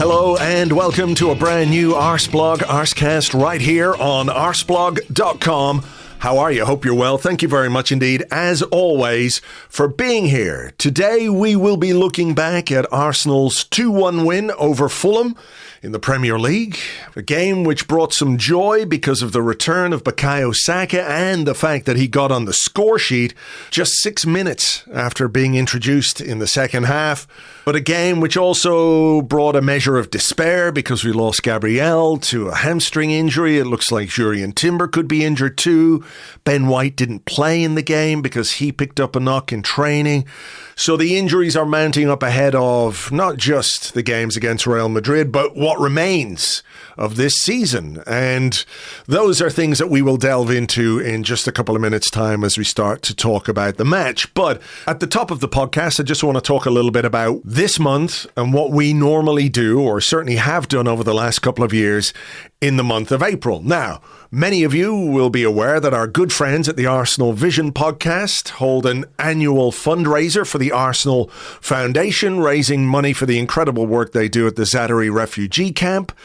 Hello and welcome to a brand new Arseblog, Arsecast right here on Arseblog.com. How are you? Hope you're well. Thank you very much indeed, as always, for being here. Today we will be looking back at Arsenal's 2-1 win over Fulham in the Premier League. A game which brought some joy because of the return of Bukayo Saka and the fact that he got on the score sheet just 6 minutes after being introduced in the second half. But a game which also brought a measure of despair because we lost Gabriel to a hamstring injury. It looks like Jurrien Timber could be injured too. Ben White didn't play in the game because he picked up a knock in training. So the injuries are mounting up ahead of not just the games against Real Madrid, but what remains of this season. And those are things that we will delve into in just a couple of minutes' time as we start to talk about the match. But at the top of the podcast, I just want to talk a little bit about this month and what we normally do, or certainly have done over the last couple of years, in the month of April. Now, many of you will be aware that our good friends at the Arsenal Vision podcast hold an annual fundraiser for the Arsenal Foundation, raising money for the incredible work they do at the Zaatari refugee camp.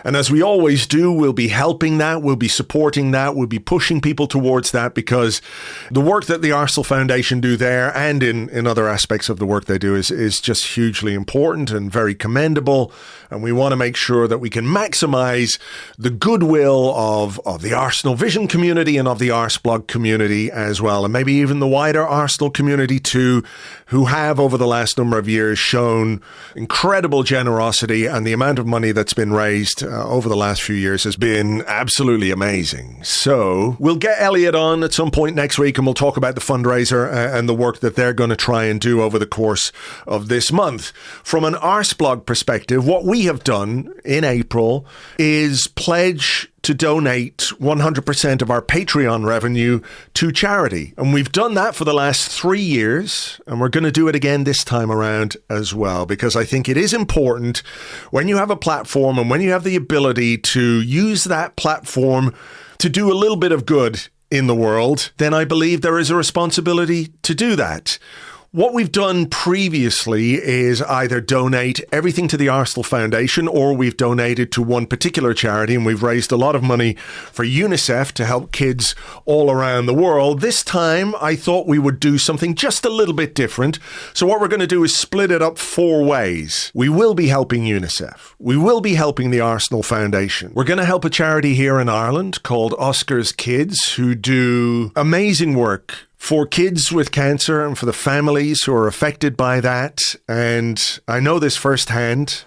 And as we always do, we'll be helping that, we'll be supporting that, we'll be pushing people towards that, because the work that the Arsenal Foundation do there and in other aspects of the work they do is just hugely important and very commendable. And we want to make sure that we can maximize the goodwill of the Arsenal Vision community and of the Arseblog community as well, and maybe even the wider Arsenal community too, who have over the last number of years shown incredible generosity, and the amount of money that's been raised over the last few years has been absolutely amazing. So we'll get Elliot on at some point next week and we'll talk about the fundraiser and the work that they're going to try and do over the course of this month. From an Arseblog perspective, what we have done in April is pledge to donate 100% of our Patreon revenue to charity. And we've done that for the last 3 years, and we're going to do it again this time around as well, because I think it is important when you have a platform and when you have the ability to use that platform to do a little bit of good in the world, then I believe there is a responsibility to do that. What we've done previously is either donate everything to the Arsenal Foundation, or we've donated to one particular charity, and we've raised a lot of money for UNICEF to help kids all around the world. This time, I thought we would do something just a little bit different. So what we're going to do is split it up 4 ways. We will be helping UNICEF. We will be helping the Arsenal Foundation. We're going to help a charity here in Ireland called Oscar's Kids, who do amazing work for kids with cancer and for the families who are affected by that. And I know this firsthand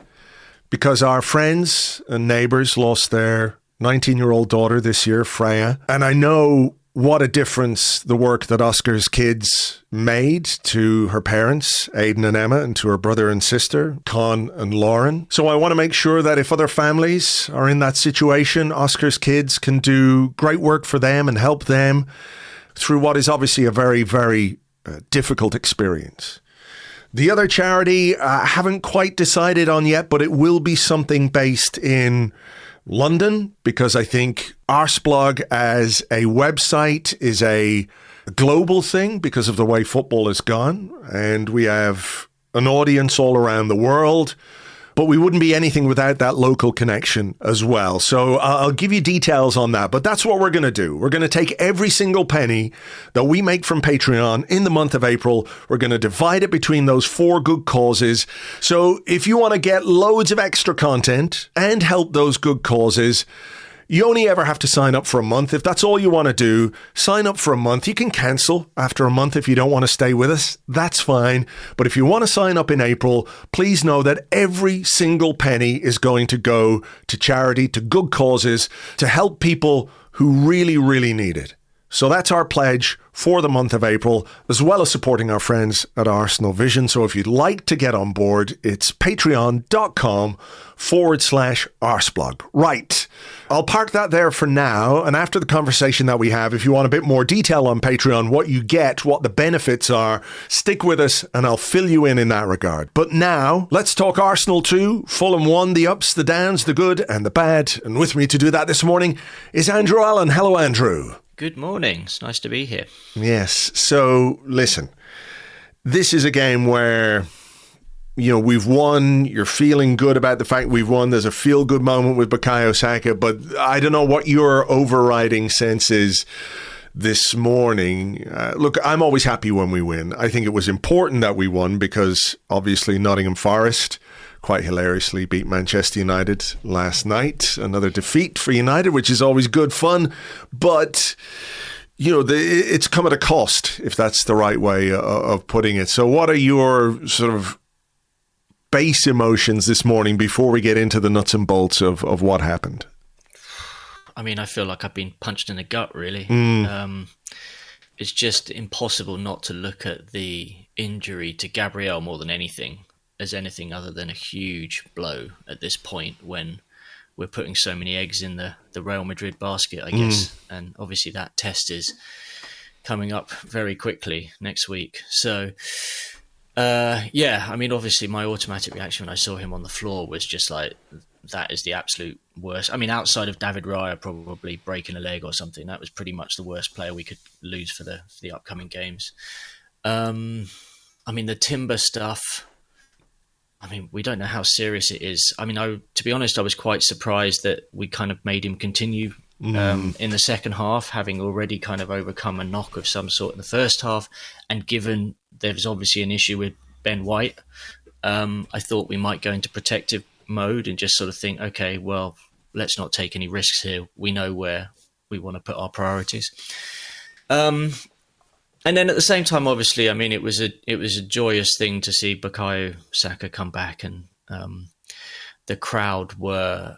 because our friends and neighbours lost their 19-year-old daughter this year, Freya. And I know what a difference the work that Oscar's Kids made to her parents, Aidan and Emma, and to her brother and sister, Con and Lauren. So I want to make sure that if other families are in that situation, Oscar's Kids can do great work for them and help them through what is obviously a very, very difficult experience. The other charity I haven't quite decided on yet, but it will be something based in London, because I think Arseblog as a website is a global thing because of the way football has gone, and we have an audience all around the world. But we wouldn't be anything without that local connection as well. So I'll give you details on that. But that's what we're going to do. We're going to take every single penny that we make from Patreon in the month of April. We're going to divide it between those 4 good causes. So if you want to get loads of extra content and help those good causes, you only ever have to sign up for a month. If that's all you want to do, sign up for a month. You can cancel after a month if you don't want to stay with us. That's fine. But if you want to sign up in April, please know that every single penny is going to go to charity, to good causes, to help people who really, really need it. So that's our pledge for the month of April, as well as supporting our friends at Arsenal Vision. So if you'd like to get on board, it's patreon.com/Arseblog. Right. I'll park that there for now. And after the conversation that we have, if you want a bit more detail on Patreon, what you get, what the benefits are, stick with us and I'll fill you in that regard. But now, let's talk Arsenal 2. Fulham 1, the ups, the downs, the good and the bad. And with me to do that this morning is Andrew Allen. Hello, Andrew. Good morning. It's nice to be here. Yes. So, listen, this is a game where we've won. You're feeling good about the fact we've won. There's a feel-good moment with Bukayo Saka, but I don't know what your overriding sense is this morning. Look, I'm always happy when we win. I think it was important that we won because obviously Nottingham Forest quite hilariously beat Manchester United last night. Another defeat for United, which is always good fun. But it's come at a cost, if that's the right way of putting it. So what are your sort of base emotions this morning before we get into the nuts and bolts of what happened? I mean, I feel like I've been punched in the gut, really. It's just impossible not to look at the injury to Gabriel more than anything as anything other than a huge blow at this point when we're putting so many eggs in the Real Madrid basket, I guess. And obviously that test is coming up very quickly next week. So, I mean, obviously my automatic reaction when I saw him on the floor was just like, that is the absolute worst. I mean, outside of David Raya probably breaking a leg or something, that was pretty much the worst player we could lose for the upcoming games. I mean, the Timber stuff, I mean, we don't know how serious it is. I mean, to be honest, I was quite surprised that we kind of made him continue in the second half, having already kind of overcome a knock of some sort in the first half. And given there's obviously an issue with Ben White, I thought we might go into protective mode and just sort of think, okay, well, let's not take any risks here. We know where we want to put our priorities. And then at the same time, obviously, I mean, it was a joyous thing to see Bukayo Saka come back, and the crowd were,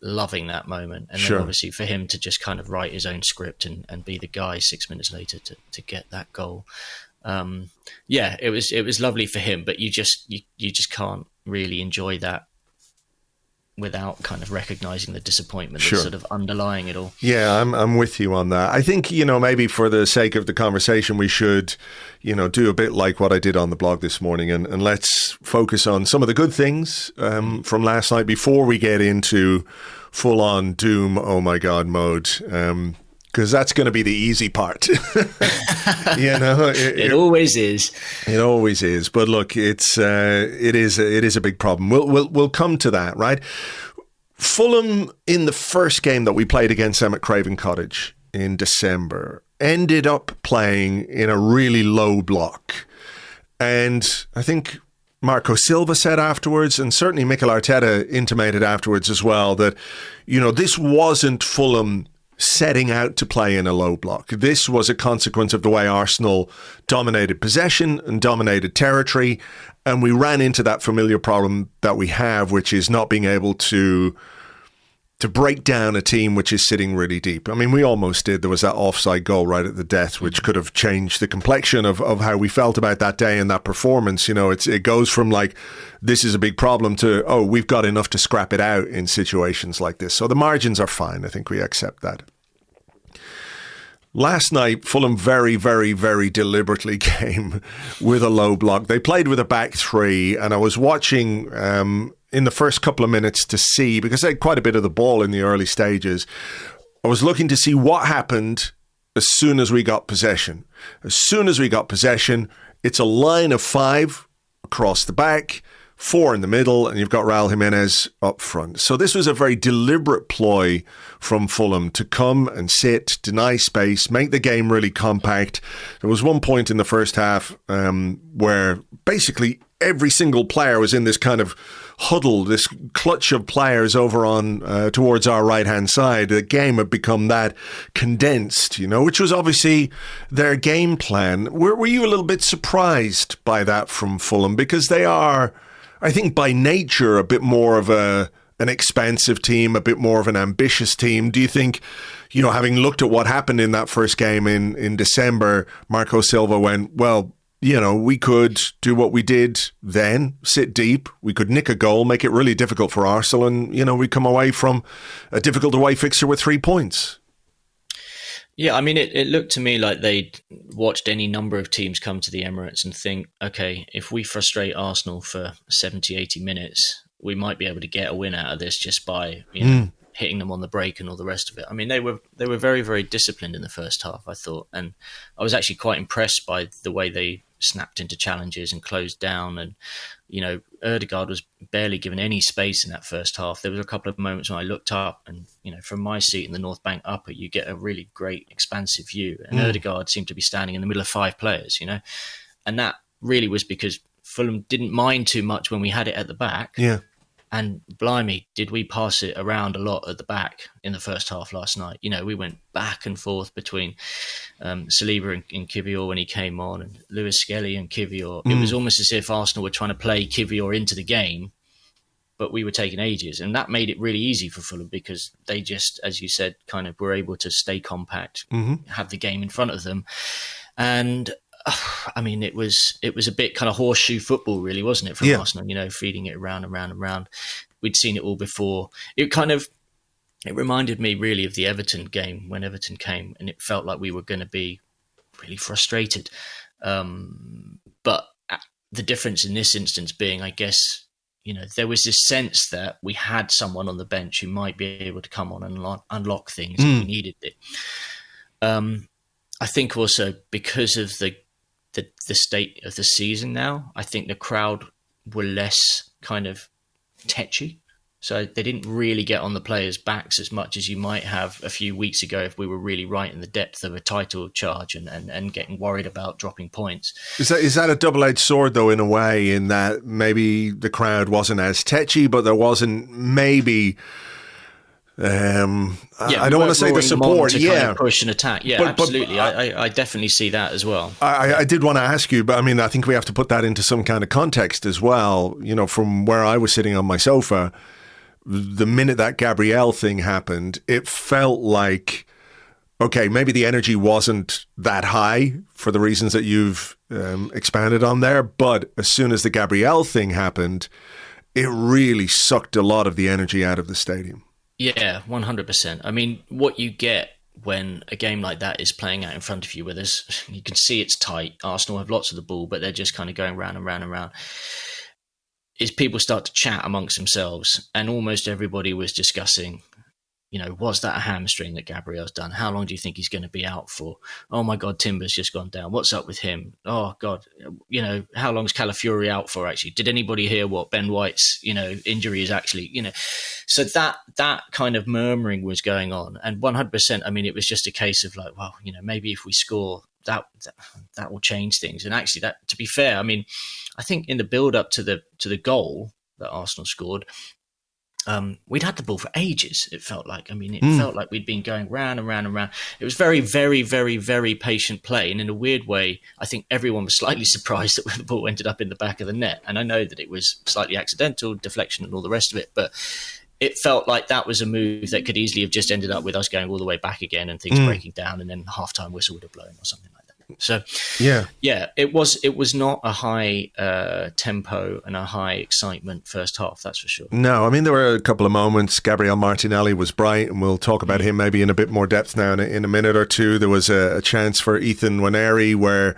loving that moment. And then obviously for him to just kind of write his own script and be the guy 6 minutes later to get that goal. It was lovely for him, but you just can't really enjoy that without kind of recognizing the disappointment that's sort of underlying it all. Yeah, I'm with you on that. I think, maybe for the sake of the conversation, we should, do a bit like what I did on the blog this morning and let's focus on some of the good things from last night before we get into full-on doom, oh my God mode. Because that's going to be the easy part. It always is. It always is. But look, it is a big problem. We'll come to that, right? Fulham in the first game that we played against them at Craven Cottage in December ended up playing in a really low block, and I think Marco Silva said afterwards, and certainly Mikel Arteta intimated afterwards as well, that this wasn't Fulham setting out to play in a low block. This was a consequence of the way Arsenal dominated possession and dominated territory, and we ran into that familiar problem that we have, which is not being able to break down a team which is sitting really deep. I mean, we almost did. There was that offside goal right at the death, which could have changed the complexion of how we felt about that day and that performance. It goes from like, this is a big problem to, oh, we've got enough to scrap it out in situations like this. So the margins are fine. I think we accept that. Last night, Fulham very, very, very deliberately came with a low block. They played with a back three, and I was watching in the first couple of minutes to see, because they had quite a bit of the ball in the early stages, I was looking to see what happened as soon as we got possession. As soon as we got possession, it's a line of five across the back, four in the middle, and you've got Raul Jimenez up front. So this was a very deliberate ploy from Fulham to come and sit, deny space, make the game really compact. There was one point in the first half where basically every single player was in this kind of huddle, this clutch of players over on towards our right-hand side. The game had become that condensed, which was obviously their game plan. Were you a little bit surprised by that from Fulham? Because they are, I think, by nature, a bit more of an expansive team, a bit more of an ambitious team. Do you think, having looked at what happened in that first game in December, Marco Silva went, well, we could do what we did then, sit deep, we could nick a goal, make it really difficult for Arsenal, and, we come away from a difficult away fixture with 3 points? Yeah, I mean, it looked to me like they'd watched any number of teams come to the Emirates and think, okay, if we frustrate Arsenal for 70, 80 minutes, we might be able to get a win out of this just by hitting them on the break and all the rest of it. I mean, they were very, very disciplined in the first half, I thought, and I was actually quite impressed by the way they snapped into challenges and closed down. And, Ødegaard was barely given any space in that first half. There was a couple of moments when I looked up and, from my seat in the North Bank upper, you get a really great expansive view. And Ødegaard seemed to be standing in the middle of 5 players, and that really was because Fulham didn't mind too much when we had it at the back. Yeah. And blimey, did we pass it around a lot at the back in the first half last night. We went back and forth between Saliba and Kivior when he came on, and Lewis Skelly and Kivior. It was almost as if Arsenal were trying to play Kivior into the game, but we were taking ages. And that made it really easy for Fulham because they just, as you said, kind of were able to stay compact, have the game in front of them. And it was a bit kind of horseshoe football, really, wasn't it, from Arsenal? Feeding it around and round and round. We'd seen it all before. It reminded me really of the Everton game when Everton came, and it felt like we were going to be really frustrated. But the difference in this instance being, I guess, there was this sense that we had someone on the bench who might be able to come on and unlock things if we needed it. I think also because of the state of the season now, I think the crowd were less kind of tetchy. So they didn't really get on the players' backs as much as you might have a few weeks ago if we were really right in the depth of a title charge and getting worried about dropping points. Is that a double-edged sword, though, in a way, in that maybe the crowd wasn't as tetchy, but there wasn't maybe... I don't want to say the support, kind of push and attack. Yeah, absolutely. I definitely see that as well. I did want to ask you, but I think we have to put that into some kind of context as well. From where I was sitting on my sofa, the minute that Gabriel thing happened, it felt like, okay, maybe the energy wasn't that high for the reasons that you've expanded on there. But as soon as the Gabriel thing happened, it really sucked a lot of the energy out of the stadium. Yeah, 100%. What you get when a game like that is playing out in front of you, where you can see it's tight, Arsenal have lots of the ball, but they're just kind of going round and round and round, is people start to chat amongst themselves, and almost everybody was discussing, was that a hamstring that Gabriel's done? How long do you think he's going to be out for? Oh my God, Timber's just gone down. What's up with him? Oh God, how long's Calafiori out for actually? Did anybody hear what Ben White's, injury is actually, So that kind of murmuring was going on. And 100%, it was just a case of like, well, maybe if we score, that will change things. And actually that, to be fair, I think in the build up to the goal that Arsenal scored, we'd had the ball for ages. It felt like, felt like we'd been going round and round and round. It was very, very, very, very patient play. And in a weird way, I think everyone was slightly surprised that the ball ended up in the back of the net. And I know that it was slightly accidental, deflection and all the rest of it, but it felt like that was a move that could easily have just ended up with us going all the way back again and things breaking down, and then halftime whistle would have blown or something like that. So, yeah, it was not a high tempo and a high excitement first half, that's for sure. No, there were a couple of moments. Gabriel Martinelli was bright, and we'll talk about him maybe in a bit more depth now in a minute or two. There was a chance for Ethan Nwaneri where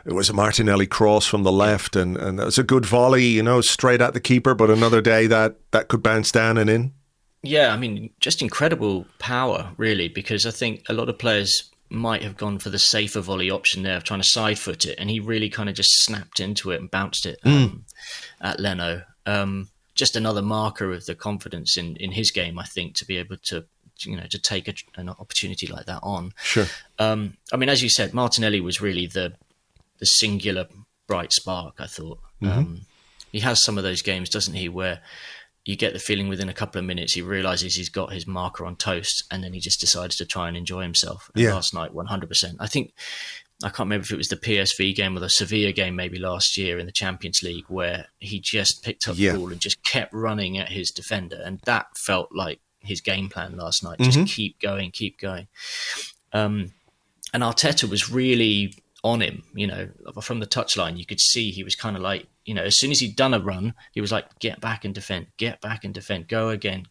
it was a Martinelli cross from the left, and that was a good volley, straight at the keeper, but another day that could bounce down and in. Yeah, just incredible power, really, because I think a lot of players might have gone for the safer volley option there of trying to side foot it, and he really kind of just snapped into it and bounced it at Leno. Just another marker of the confidence in his game, I think, to be able to to take an opportunity like that on. Sure. As you said, Martinelli was really the singular bright spark, I thought. He has some of those games, doesn't he, where you get the feeling within a couple of minutes he realises he's got his marker on toast, and then he just decides to try and enjoy himself. And last night, 100%. I can't remember if it was the PSV game or the Sevilla game maybe last year in the Champions League, where he just picked up the ball and just kept running at his defender. And that felt like his game plan last night. Just keep going. And Arteta was really on him, from the touchline. You could see he was kind of like, as soon as he'd done a run, he was like, get back and defend, go again.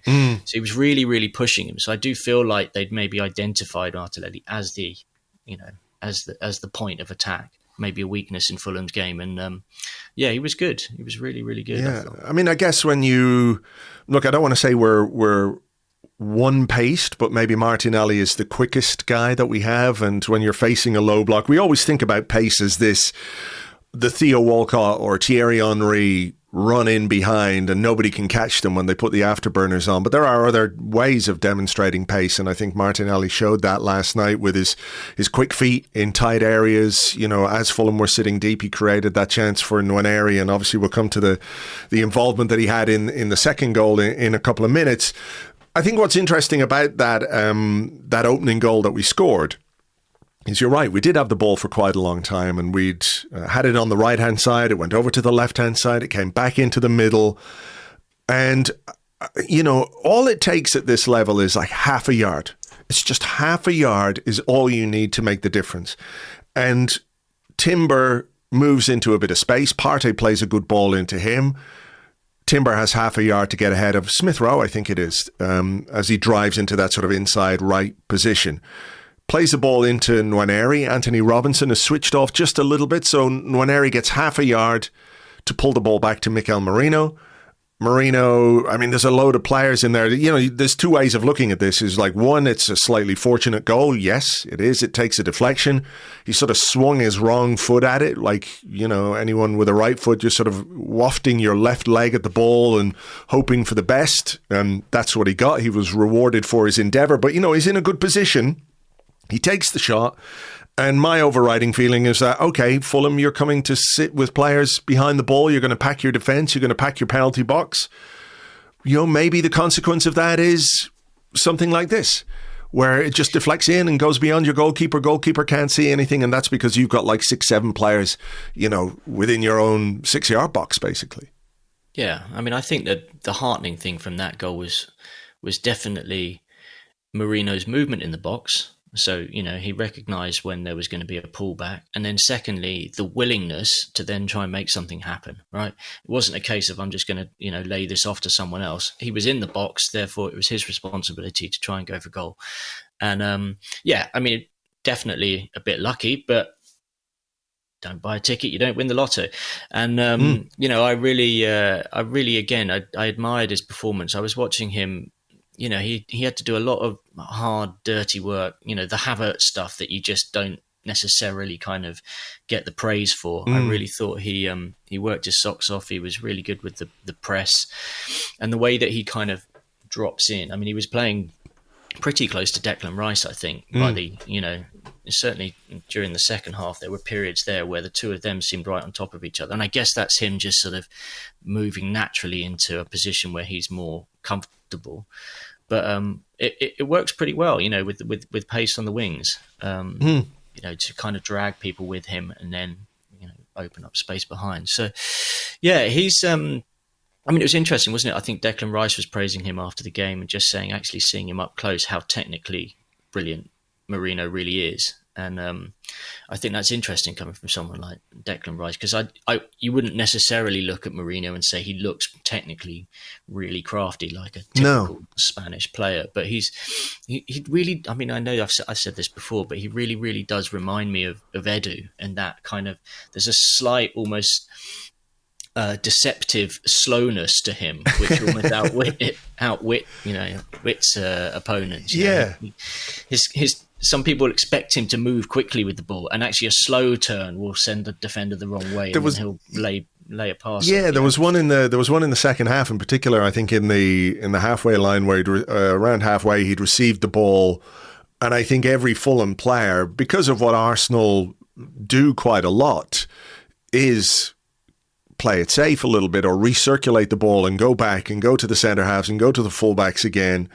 So he was really, really pushing him. So I do feel like they'd maybe identified Martinelli as the point of attack, maybe a weakness in Fulham's game. And he was good. He was really, really good. Yeah. I guess when you look, I don't want to say we're one-paced, but maybe Martinelli is the quickest guy that we have. And when you're facing a low block, we always think about pace as the Theo Walcott or Thierry Henry run in behind and nobody can catch them when they put the afterburners on. But there are other ways of demonstrating pace, and I think Martinelli showed that last night with his quick feet in tight areas. As Fulham were sitting deep, he created that chance for Nwaneri, and obviously we'll come to the involvement that he had in the second goal in a couple of minutes. I think what's interesting about that opening goal that we scored is, you're right, we did have the ball for quite a long time, and we'd had it on the right-hand side, it went over to the left-hand side, it came back into the middle, and, all it takes at this level is like half a yard. It's just half a yard is all you need to make the difference. And Timber moves into a bit of space, Partey plays a good ball into him, Timber has half a yard to get ahead of Smith Rowe, I think it is, as he drives into that sort of inside right position. Plays the ball into Nwaneri. Anthony Robinson has switched off just a little bit, so Nwaneri gets half a yard to pull the ball back to Mikel Merino. There's a load of players in there. There's two ways of looking at this. Is like, one, it's a slightly fortunate goal. Yes, it is. It takes a deflection. He sort of swung his wrong foot at it, like, anyone with a right foot just sort of wafting your left leg at the ball and hoping for the best. And that's what he got. He was rewarded for his endeavour. But, he's in a good position. He takes the shot, and my overriding feeling is that, okay, Fulham, you're coming to sit with players behind the ball, you're going to pack your defence, you're going to pack your penalty box. Maybe the consequence of that is something like this, where it just deflects in and goes beyond your goalkeeper. Goalkeeper can't see anything, and that's because you've got like 6-7 players, within your own 6-yard box, basically. Yeah, I think that the heartening thing from that goal was definitely Merino's movement in the box. So, he recognised when there was going to be a pullback. And then secondly, the willingness to then try and make something happen, right? It wasn't a case of, I'm just going to, lay this off to someone else. He was in the box, therefore it was his responsibility to try and go for goal. And definitely a bit lucky, but don't buy a ticket, you don't win the lotto. And, I really, again, I admired his performance. I was watching him. He had to do a lot of hard, dirty work, the Havertz stuff that you just don't necessarily kind of get the praise for. I really thought he worked his socks off. He was really good with the press and the way that he kind of drops in. He was playing pretty close to Declan Rice, I think, by certainly during the second half, there were periods there where the two of them seemed right on top of each other. And I guess that's him just sort of moving naturally into a position where he's more comfortable. But it works pretty well, with pace on the wings, to kind of drag people with him and then, open up space behind. So, yeah, he's... it was interesting, wasn't it? I think Declan Rice was praising him after the game and just saying, actually seeing him up close, how technically brilliant Merino really is. And I think that's interesting coming from someone like Declan Rice, because you wouldn't necessarily look at Merino and say he looks technically really crafty like a typical Spanish player. But he really, I know I've said this before, but he really, really does remind me of Edu, and that kind of, there's a slight almost deceptive slowness to him, which almost outwits opponents. Yeah. His some people expect him to move quickly with the ball, and actually a slow turn will send the defender the wrong way, and then he'll lay a pass. Yeah, there was one in the second half in particular. I think in the halfway line where around halfway he'd received the ball, and I think every Fulham player, because of what Arsenal do quite a lot, is play it safe a little bit or recirculate the ball and go back and go to the centre halves and go to the fullbacks again.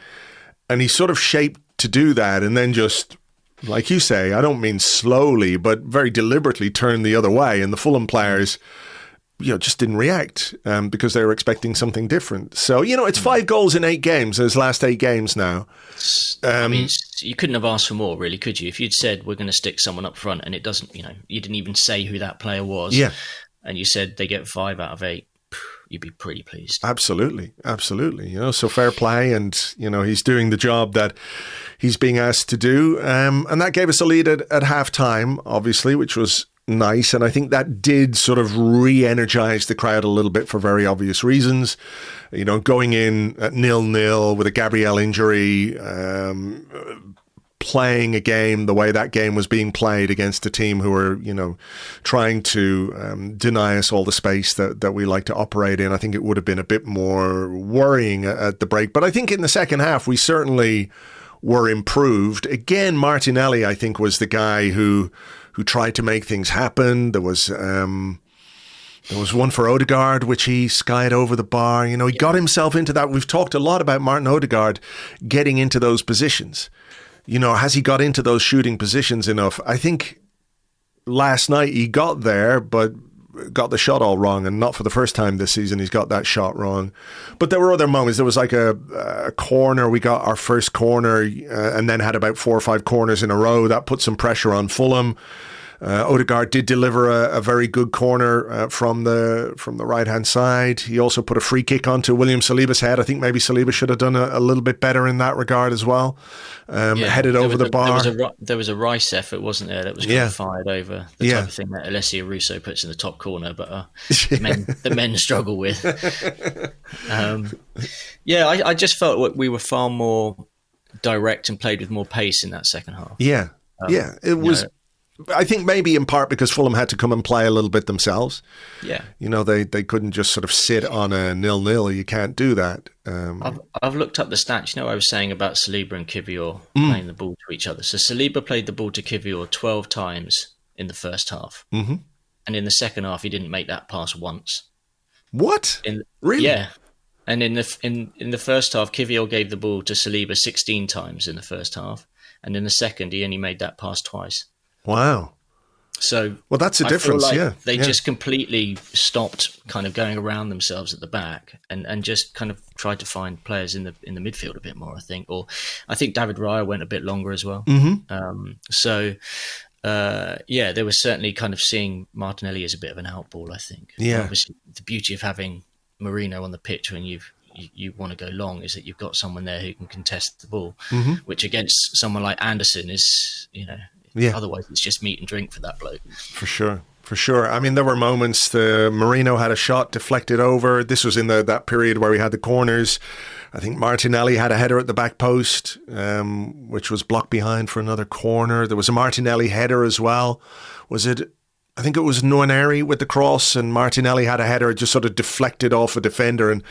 And he's sort of shaped to do that, and then just, like you say, I don't mean slowly, but very deliberately turn the other way. And the Fulham players, just didn't react because they were expecting something different. So, it's 5 goals in 8 games, his last 8 games now. You couldn't have asked for more, really, could you? If you'd said, we're going to stick someone up front, and it doesn't, you didn't even say who that player was. Yeah. And you said they get 5 out of 8. You'd be pretty pleased. Absolutely. So fair play, and he's doing the job that he's being asked to do, and that gave us a lead at half time, obviously, which was nice, and I think that did sort of re-energize the crowd a little bit for very obvious reasons. You know, going in at 0-0 with a Gabriel injury, playing a game the way that game was being played against a team who were, you know, trying to deny us all the space that we like to operate in. I think it would have been a bit more worrying at the break. But I think in the second half, we certainly were improved. Again, Martinelli, I think, was the guy who tried to make things happen. There was one for Odegaard, which he skied over the bar. You know, he got himself into that. We've talked a lot about Martin Odegaard getting into those positions. You know, has he got into those shooting positions enough? I think last night he got there, but got the shot all wrong, and not for the first time this season he's got that shot wrong. But there were other moments. There was like a corner. We got our first corner and then had about 4 or 5 corners in a row. That put some pressure on Fulham. Odegaard did deliver a very good corner from the right-hand side. He also put a free kick onto William Saliba's head. I think maybe Saliba should have done a little bit better in that regard as well. Headed over the bar. There was a Rice effort, wasn't there, that was kind of fired over the type of thing that Alessio Russo puts in the top corner, but the men struggle with. I just felt we were far more direct and played with more pace in that second half. It was... I think maybe in part because Fulham had to come and play a little bit themselves. Yeah. You know, they couldn't just sort of sit on a 0-0. You can't do that. I've looked up the stats. You know, I was saying about Saliba and Kivior playing the ball to each other. So Saliba played the ball to Kivior 12 times in the first half. Mm-hmm. And in the second half, he didn't make that pass once. What? Really? Yeah. And in the first half, Kivior gave the ball to Saliba 16 times in the first half. And in the second, he only made that pass twice. Wow. So that's a difference, They just completely stopped kind of going around themselves at the back and just kind of tried to find players in the midfield a bit more, I think. Or I think David Raya went a bit longer as well. Mm-hmm. They were certainly kind of seeing Martinelli as a bit of an outball, I think. Yeah. Obviously, the beauty of having Marino on the pitch when you want to go long is that you've got someone there who can contest the ball, which against someone like Anderson is, you know, otherwise it's just meat and drink for that bloke. For sure. I mean, there were moments. Marino had a shot deflected over. This was in that period where we had the corners. I think Martinelli had a header at the back post, which was blocked behind for another corner. There was a Martinelli header as well. I think it was Nwaneri with the cross, and Martinelli had a header just sort of deflected off a defender, and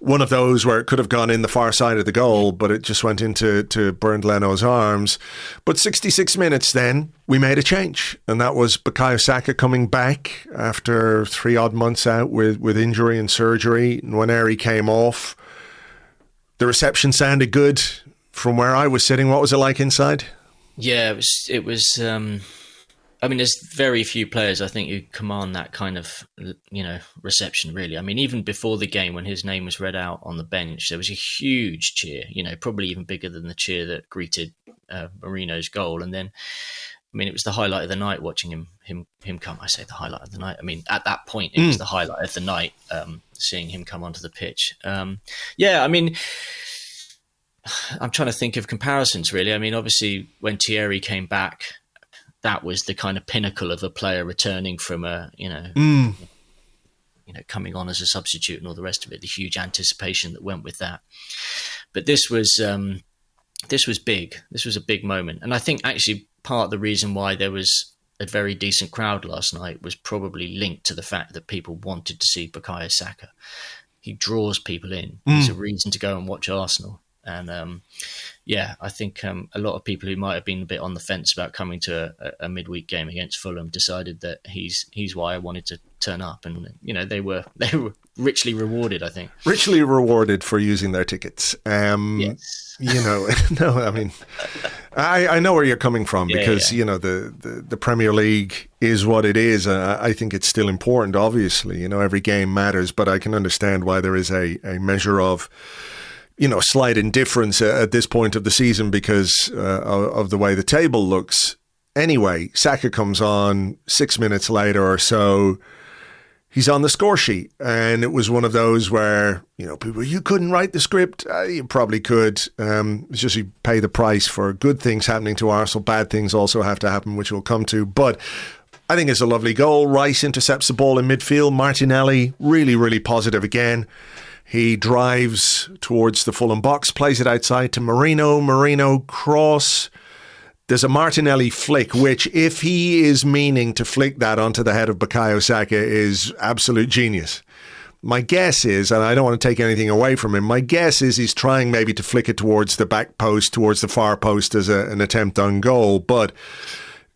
one of those where it could have gone in the far side of the goal, but it just went into Bernd Leno's arms. But 66 minutes then, we made a change, and that was Bukayo Saka coming back after 3 odd months out with injury and surgery. Nwaneri came off. The reception sounded good from where I was sitting. What was it like inside? Yeah, it was I mean, there's very few players, I think, who command that kind of, you know, reception, really. I mean, even before the game, when his name was read out on the bench, there was a huge cheer, you know, probably even bigger than the cheer that greeted Marino's goal. And then, I mean, it was the highlight of the night watching him come. I say the highlight of the night. I mean, at that point, it was the highlight of the night, seeing him come onto the pitch. I mean, I'm trying to think of comparisons, really. I mean, obviously, when Thierry came back, that was the kind of pinnacle of a player returning from coming on as a substitute and all the rest of it, the huge anticipation that went with that. But this was big. This was a big moment. And I think actually part of the reason why there was a very decent crowd last night was probably linked to the fact that people wanted to see Bukayo Saka. He draws people in. He's a reason to go and watch Arsenal. And I think a lot of people who might have been a bit on the fence about coming to a midweek game against Fulham decided that he's why I wanted to turn up, and you know they were richly rewarded. I think richly rewarded for using their tickets. Yes. You know, no, I mean, I know where you're coming from because you know the Premier League is what it is. I think it's still important. Obviously, you know, every game matters, but I can understand why there is a measure of, you know, slight indifference at this point of the season because of the way the table looks. Anyway, Saka comes on 6 minutes later or so. He's on the score sheet. And it was one of those where, you know, people, you couldn't write the script. You probably could. It's just you pay the price for good things happening to Arsenal. Bad things also have to happen, which we'll come to. But I think it's a lovely goal. Rice intercepts the ball in midfield. Martinelli, really, really positive again. He drives towards the Fulham box, plays it outside to Marino. Marino cross. There's a Martinelli flick, which if he is meaning to flick that onto the head of Bukayo Saka is absolute genius. My guess is, and I don't want to take anything away from him, my guess is he's trying maybe to flick it towards the back post, towards the far post as an attempt on goal. But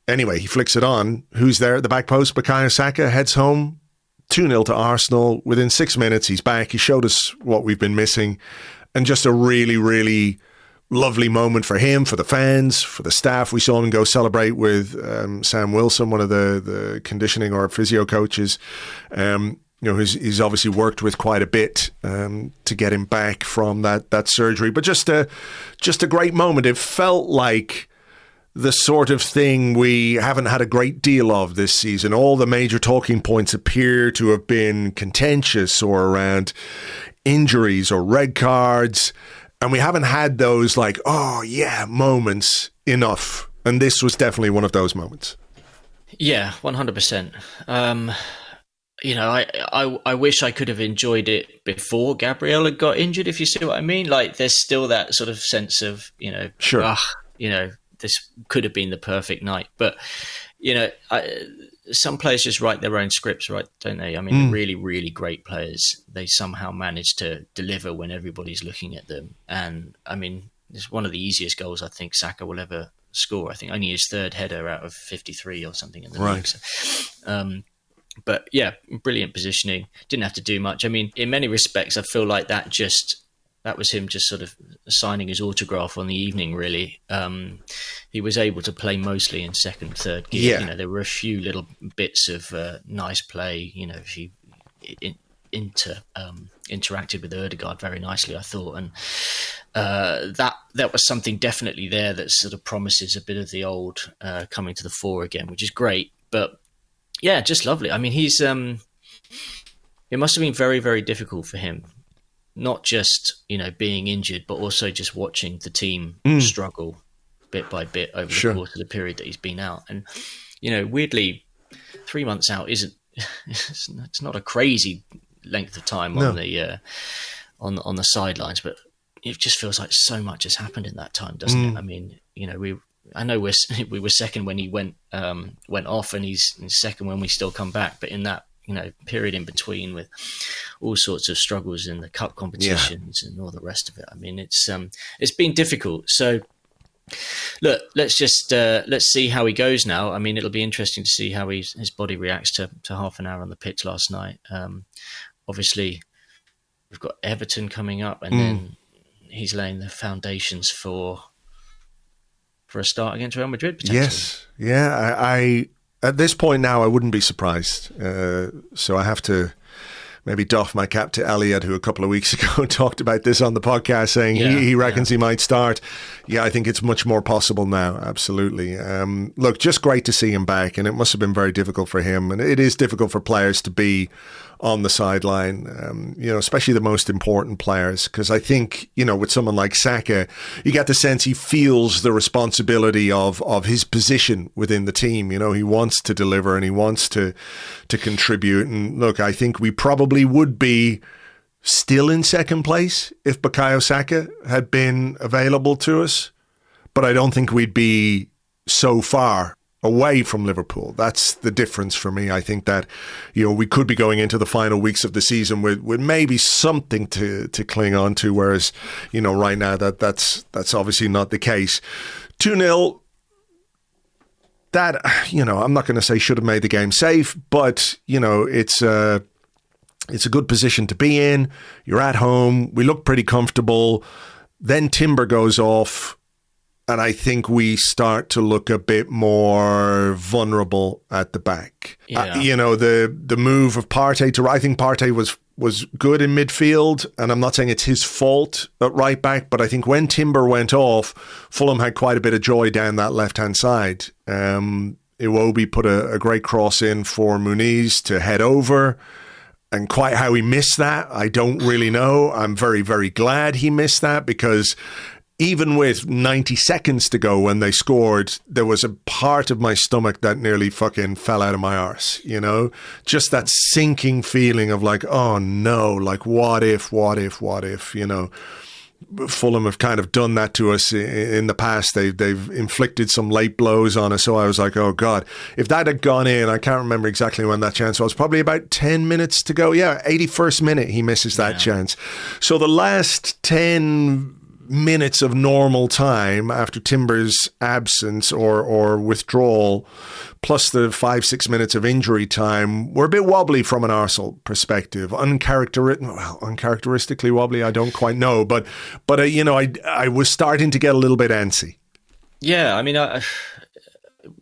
anyway, he flicks it on. Who's there at the back post? Bukayo Saka heads home. 2-0 to Arsenal. Within 6 minutes, he's back. He showed us what we've been missing. And just a really, really lovely moment for him, for the fans, for the staff. We saw him go celebrate with Sam Wilson, one of the conditioning or physio coaches. He's obviously worked with quite a bit to get him back from that surgery. But just a great moment. It felt like the sort of thing we haven't had a great deal of this season. All the major talking points appear to have been contentious or around injuries or red cards. And we haven't had those like, oh yeah, moments enough. And this was definitely one of those moments. Yeah, 100%. I wish I could have enjoyed it before Gabriel had got injured, if you see what I mean. Like, there's still that sort of sense of, sure. This could have been the perfect night. But, some players just write their own scripts, right? Don't they? I mean, really, really great players, they somehow manage to deliver when everybody's looking at them. And, I mean, it's one of the easiest goals I think Saka will ever score. I think only his third header out of 53 or something in the league. So, but yeah, brilliant positioning. Didn't have to do much. I mean, in many respects, I feel like that was him just sort of signing his autograph on the evening, really. He was able to play mostly in second, third gear. Yeah. There were a few little bits of nice play. He interacted with Ødegaard very nicely, I thought. And that was something definitely there that sort of promises a bit of the old coming to the fore again, which is great. But yeah, just lovely. I mean, it must have been very, very difficult for him. Not just, being injured, but also just watching the team struggle bit by bit over the course of the period that he's been out. And, weirdly, 3 months out it's not a crazy length of time on the sidelines, but it just feels like so much has happened in that time, doesn't it? I mean, I know we were second when he went off, and he's second when we still come back, but in that period in between with all sorts of struggles in the cup competitions and all the rest of it. I mean, it's been difficult. So look, let's see how he goes now. I mean, it'll be interesting to see how his body reacts to half an hour on the pitch last night. Obviously we've got Everton coming up, and then he's laying the foundations for a start against Real Madrid potentially. Yes. Yeah. I at this point now, I wouldn't be surprised. So I have to maybe doff my cap to Elliot, who a couple of weeks ago talked about this on the podcast, saying he reckons he might start. Yeah, I think it's much more possible now. Absolutely. Look, just great to see him back, and it must have been very difficult for him. And it is difficult for players to be on the sideline, especially the most important players, because I think, with someone like Saka, you get the sense he feels the responsibility of his position within the team. He wants to deliver and he wants to contribute. And look, I think we probably would be still in second place if Bukayo Saka had been available to us, but I don't think we'd be so far away from Liverpool. That's the difference for me. I think that, we could be going into the final weeks of the season with maybe something to cling on to, whereas, right now that's obviously not the case. 2-0, that, I'm not going to say should have made the game safe, but, it's a good position to be in. You're at home. We look pretty comfortable. Then Timber goes off, and I think we start to look a bit more vulnerable at the back. Yeah. The move of Partey I think Partey was good in midfield, and I'm not saying it's his fault at right back, but I think when Timber went off, Fulham had quite a bit of joy down that left-hand side. Iwobi put a great cross in for Muniz to head over, and quite how he missed that, I don't really know. I'm very, very glad he missed that, because even with 90 seconds to go when they scored, there was a part of my stomach that nearly fucking fell out of my arse, you know? Just that sinking feeling of like, oh no, like what if, you know? Fulham have kind of done that to us in the past. They've inflicted some late blows on us. So I was like, oh God, if that had gone in, I can't remember exactly when that chance was, probably about 10 minutes to go. Yeah, 81st minute, he misses that chance. So the last 10 minutes of normal time after Timber's absence or withdrawal, plus the 5-6 minutes of injury time, were a bit wobbly from an Arsenal perspective. Uncharacteristically wobbly, I don't quite know, but you know, I was starting to get a little bit antsy. Yeah, I mean,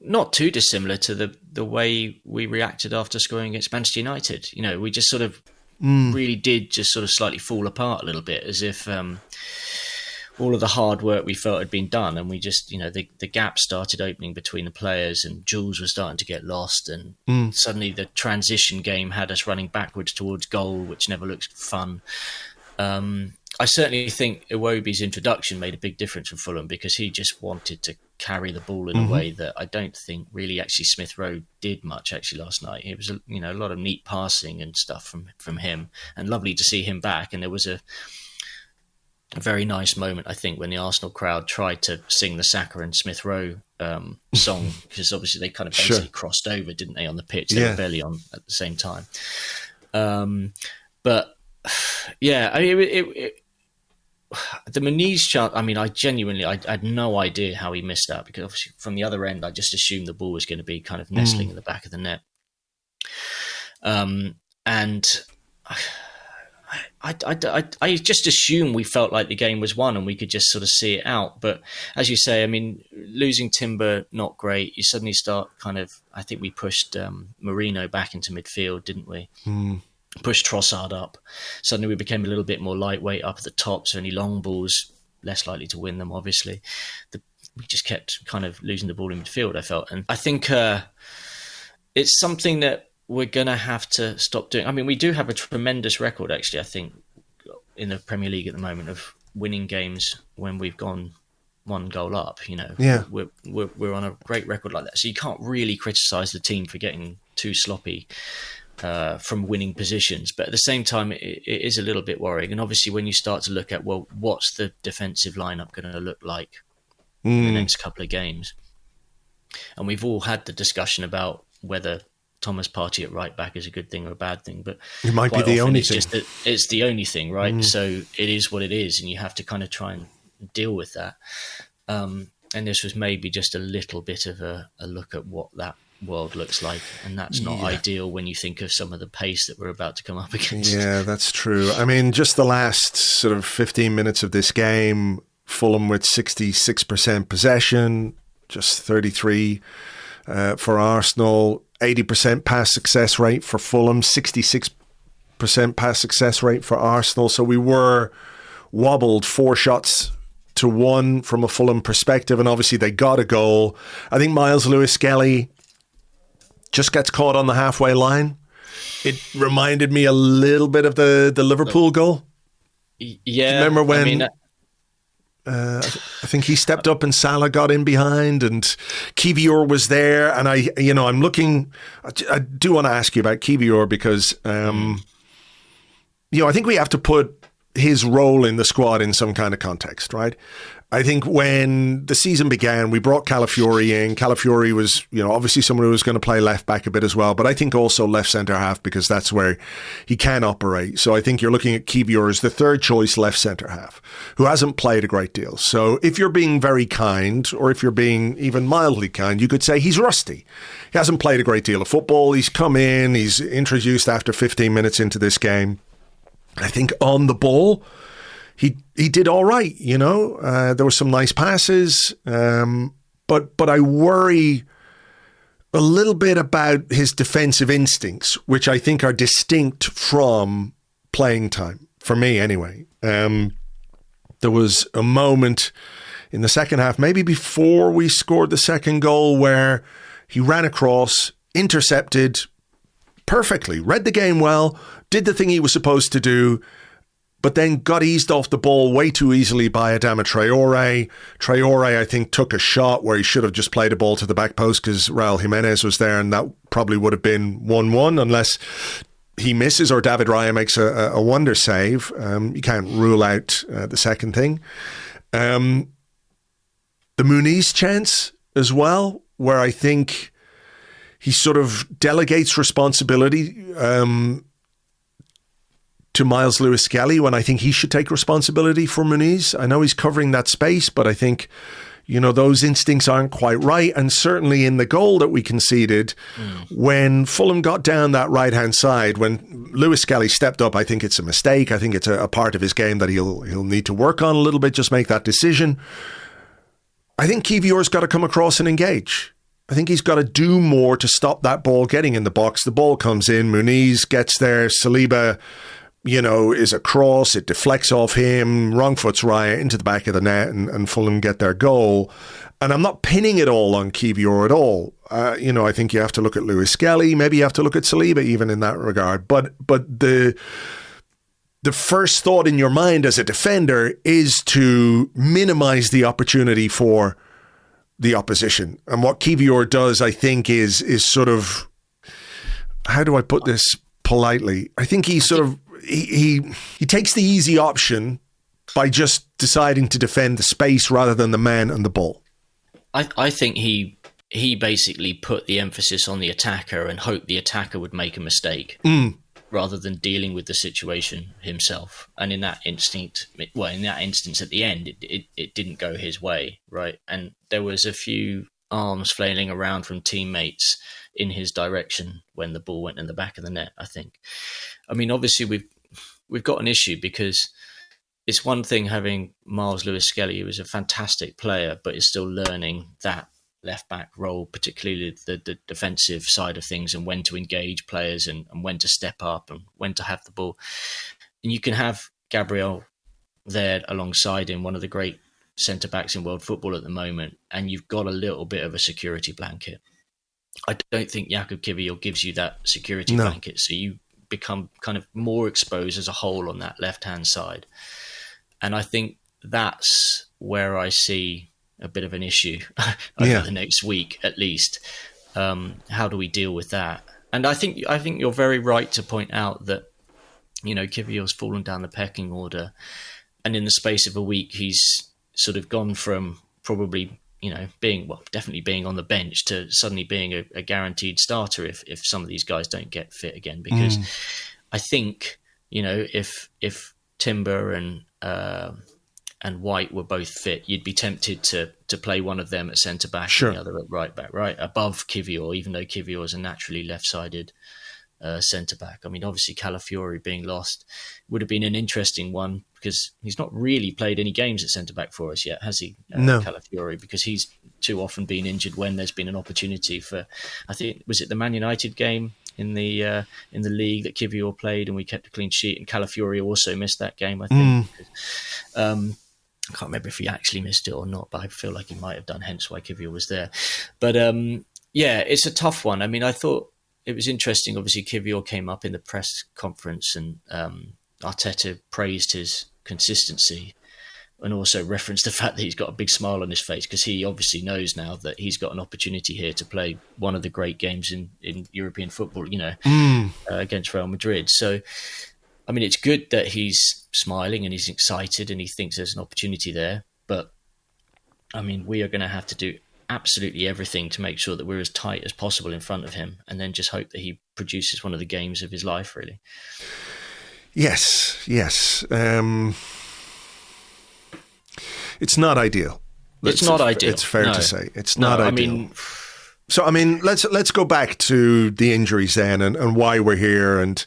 not too dissimilar to the way we reacted after scoring against Manchester United. You know, we just sort of really did just sort of slightly fall apart a little bit, as if all of the hard work we felt had been done, and we just, you know, the gap started opening between the players, and Jules was starting to get lost, and suddenly the transition game had us running backwards towards goal, which never looked fun. I certainly think Iwobi's introduction made a big difference for Fulham, because he just wanted to carry the ball in a way that I don't think really actually Smith Rowe did much actually last night. It was a lot of neat passing and stuff from him, and lovely to see him back. And there was a very nice moment, I think, when the Arsenal crowd tried to sing the Saka and Smith Rowe song, because obviously they kind of basically crossed over, didn't they, on the pitch? They were barely on at the same time. But yeah, I mean, the Muniz chance, I mean, I had no idea how he missed that, because obviously from the other end, I just assumed the ball was going to be kind of nestling in the back of the net. And I just assumed we felt like the game was won and we could just sort of see it out. But as you say, I mean, losing Timber, not great. You suddenly start kind of, I think we pushed Marino back into midfield, didn't we? Pushed Trossard up. Suddenly we became a little bit more lightweight up at the top, so any long balls, less likely to win them, obviously. We just kept kind of losing the ball in midfield, I felt. And I think it's something that we're going to have to stop doing. I mean, we do have a tremendous record, actually, I think, in the Premier League at the moment, of winning games when we've gone one goal up. You know, we're on a great record like that. So you can't really criticise the team for getting too sloppy from winning positions. But at the same time, it is a little bit worrying. And obviously, when you start to look at, well, what's the defensive lineup going to look like in the next couple of games? And we've all had the discussion about whether Thomas Partey at right back is a good thing or a bad thing, but it might be the only thing. It's the only thing, right? So it is what it is, and you have to kind of try and deal with that. And this was maybe just a little bit of a look at what that world looks like, and that's not ideal when you think of some of the pace that we're about to come up against. Yeah, that's true. I mean, just the last sort of 15 minutes of this game, Fulham with 66% possession, just 33 for Arsenal. 80% pass success rate for Fulham, 66% pass success rate for Arsenal. So we were wobbled 4 shots to 1 from a Fulham perspective, and obviously they got a goal. I think Miles Lewis-Skelly just gets caught on the halfway line. It reminded me a little bit of the Liverpool goal. Yeah. Remember when... I think he stepped up and Salah got in behind, and Kivior was there. And I'm looking. I do want to ask you about Kivior because, I think we have to put his role in the squad in some kind of context, right? I think when the season began, we brought Calafiori in. Calafiori was, obviously someone who was going to play left back a bit as well, but I think also left centre half, because that's where he can operate. So I think you're looking at Kivior as the third choice left centre half, who hasn't played a great deal. So if you're being very kind, or if you're being even mildly kind, you could say he's rusty. He hasn't played a great deal of football. He's come in, he's introduced after 15 minutes into this game. I think on the ball, he did all right, there were some nice passes, but I worry a little bit about his defensive instincts, which I think are distinct from playing time, for me anyway. There was a moment in the second half, maybe before we scored the second goal, where he ran across, intercepted perfectly, read the game well, did the thing he was supposed to do, but then got eased off the ball way too easily by Adama Traore. Traore, I think, took a shot where he should have just played a ball to the back post because Raul Jimenez was there, and that probably would have been 1-1 unless he misses or David Raya makes a wonder save. You can't rule out the second thing. The Muniz chance as well, where I think he sort of delegates responsibility to Miles Lewis-Skelly when I think he should take responsibility for Muniz. I know he's covering that space, but I think, those instincts aren't quite right. And certainly in the goal that we conceded, when Fulham got down that right-hand side, when Lewis-Skelly stepped up, I think it's a mistake. I think it's a part of his game that he'll need to work on a little bit, just make that decision. I think Kiwior's got to come across and engage. I think he's got to do more to stop that ball getting in the box. The ball comes in, Muniz gets there, Saliba, is a cross, it deflects off him, wrong foots Raya into the back of the net, and Fulham get their goal. And I'm not pinning it all on Kiwior at all. I think you have to look at Lewis-Skelly, maybe you have to look at Saliba even in that regard. But the first thought in your mind as a defender is to minimise the opportunity for the opposition. And what Kiwior does, I think, is sort of, how do I put this politely? I think he sort of, he takes the easy option by just deciding to defend the space rather than the man and the ball. I think he basically put the emphasis on the attacker and hoped the attacker would make a mistake rather than dealing with the situation himself. And in that instance at the end, it didn't go his way, right? And there was a few arms flailing around from teammates in his direction when the ball went in the back of the net, I think. I mean, obviously we've got an issue because it's one thing having Miles Lewis-Skelly, who is a fantastic player, but is still learning that left-back role, particularly the defensive side of things, and when to engage players and when to step up and when to have the ball. And you can have Gabriel there alongside him, one of the great centre-backs in world football at the moment, and you've got a little bit of a security blanket. I don't think Jakub Kiwior gives you that security blanket, so you become kind of more exposed as a whole on that left-hand side. And I think that's where I see a bit of an issue over the next week, at least. How do we deal with that? And I think you're very right to point out that, Kiwior's fallen down the pecking order. And in the space of a week, he's sort of gone from probably, definitely being on the bench to suddenly being a guaranteed starter if some of these guys don't get fit again. Because I think, if Timber and White were both fit, you'd be tempted to play one of them at centre-back and the other at right-back, right? Above Kiwior, even though Kiwior is a naturally left-sided centre-back. I mean, obviously Calafiori being lost would have been an interesting one because he's not really played any games at centre-back for us yet, has he? No. Calafiori, because he's too often been injured when there's been an opportunity for, I think, was it the Man United game in the league that Kiwior played and we kept a clean sheet, and Calafiori also missed that game, I think. I can't remember if he actually missed it or not, but I feel like he might have done, hence why Kiwior was there. But it's a tough one. I mean, I thought it was interesting. Obviously, Kiwior came up in the press conference and Arteta praised his consistency and also referenced the fact that he's got a big smile on his face because he obviously knows now that he's got an opportunity here to play one of the great games in European football, against Real Madrid. So, I mean, it's good that he's smiling and he's excited and he thinks there's an opportunity there. But, I mean, we are going to have to do absolutely everything to make sure that we're as tight as possible in front of him and then just hope that he produces one of the games of his life, really. Yes. It's not ideal. It's not ideal. It's fair to say. It's not ideal. Let's go back to the injuries then and why we're here and,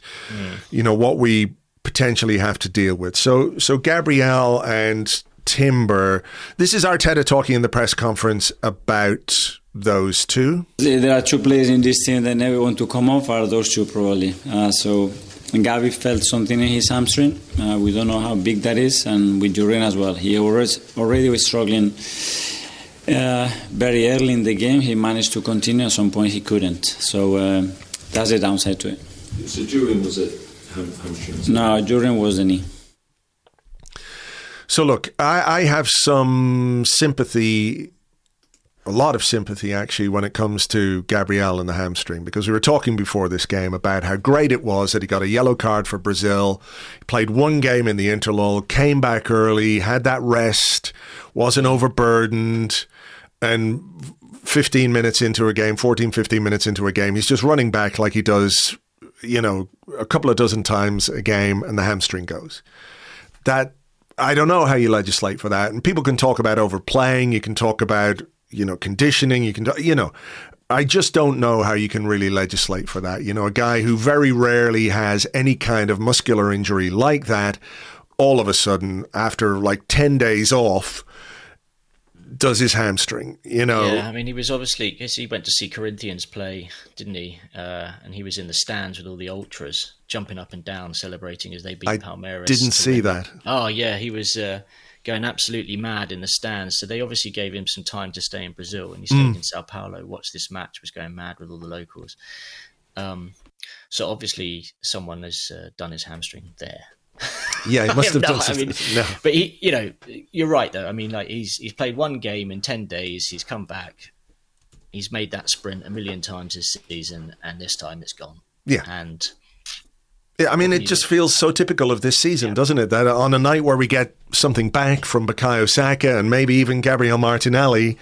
what we potentially have to deal with. So Gabriel and Timber, this is Arteta talking in the press conference about those two. There are two players in this team that never want to come off, are those two probably. So Gabi felt something in his hamstring. We don't know how big that is, and with Jurrien as well. He already was struggling very early in the game. He managed to continue. At some point he couldn't. So that's the downside to it. So Jurrien was it hamstring? No, Jurrien was the knee. So look, I have some sympathy, a lot of sympathy actually, when it comes to Gabriel and the hamstring, because we were talking before this game about how great it was that he got a yellow card for Brazil. He played one game in the interlull, came back early, had that rest, wasn't overburdened, and 15 minutes into a game, 14, 15 minutes into a game, he's just running back like he does, a couple of dozen times a game, and the hamstring goes. That, I don't know how you legislate for that. And people can talk about overplaying, you can talk about, conditioning, you can, I just don't know how you can really legislate for that. A guy who very rarely has any kind of muscular injury like that, all of a sudden, after like 10 days off, does his hamstring, Yeah, I mean, he was obviously, I guess he went to see Corinthians play, didn't he? And he was in the stands with all the ultras, jumping up and down, celebrating as they beat Palmeiras. Didn't see that. Oh, yeah, he was going absolutely mad in the stands. So they obviously gave him some time to stay in Brazil, and he stayed in Sao Paulo, watched this match, was going mad with all the locals. So obviously someone has done his hamstring there. Yeah, he must have done something. No. But you're right though. I mean, like he's played one game in 10 days. He's come back. He's made that sprint a million times this season, and this time it's gone. Yeah, and yeah, I mean, it just feels so typical of this season, doesn't it? That on a night where we get something back from Bukayo Saka and maybe even Gabriel Martinelli,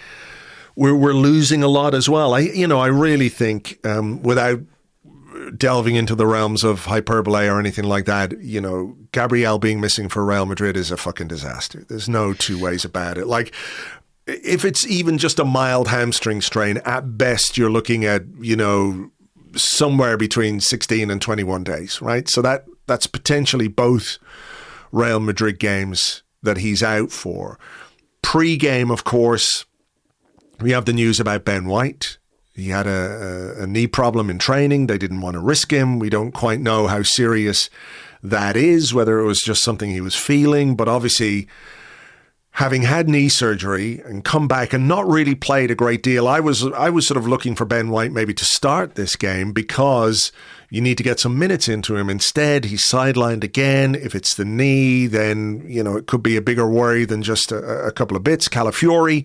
we're losing a lot as well. I really think without delving into the realms of hyperbole or anything like that, Gabriel being missing for Real Madrid is a fucking disaster. There's no two ways about it. Like, if it's even just a mild hamstring strain, at best you're looking at, somewhere between 16 and 21 days, right? So that's potentially both Real Madrid games that he's out for. Pre-game, of course, we have the news about Ben White. He had a knee problem in training. They didn't want to risk him. We don't quite know how serious that is, whether it was just something he was feeling. But obviously, having had knee surgery and come back and not really played a great deal, I was sort of looking for Ben White maybe to start this game because you need to get some minutes into him. Instead, he's sidelined again. If it's the knee, then it could be a bigger worry than just a couple of bits. Calafiori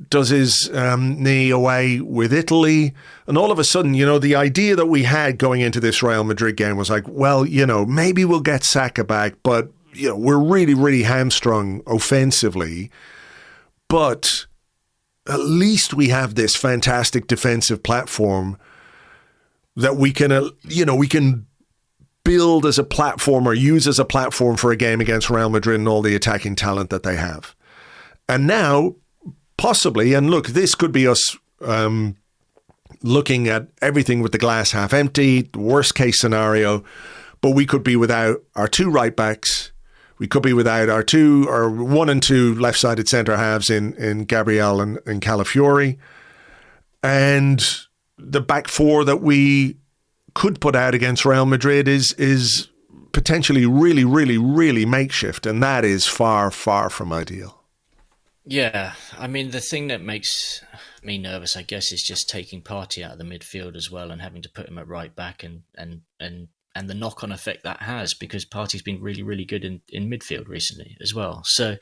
does his knee away with Italy. And all of a sudden, the idea that we had going into this Real Madrid game was like, well, maybe we'll get Saka back, but, we're really, really hamstrung offensively. But at least we have this fantastic defensive platform that we can, we can build as a platform or use as a platform for a game against Real Madrid and all the attacking talent that they have. And now, possibly, and look, this could be us looking at everything with the glass half empty, the worst case scenario, but we could be without our two right backs. We could be without our one and two left-sided centre halves in Gabriel and Calafiori. And the back four that we could put out against Real Madrid is potentially really, really, really makeshift. And that is far, far from ideal. Yeah, I mean, the thing that makes me nervous, I guess, is just taking Partey out of the midfield as well and having to put him at right back and the knock-on effect that has, because Partey's been really, really good in midfield recently as well. So,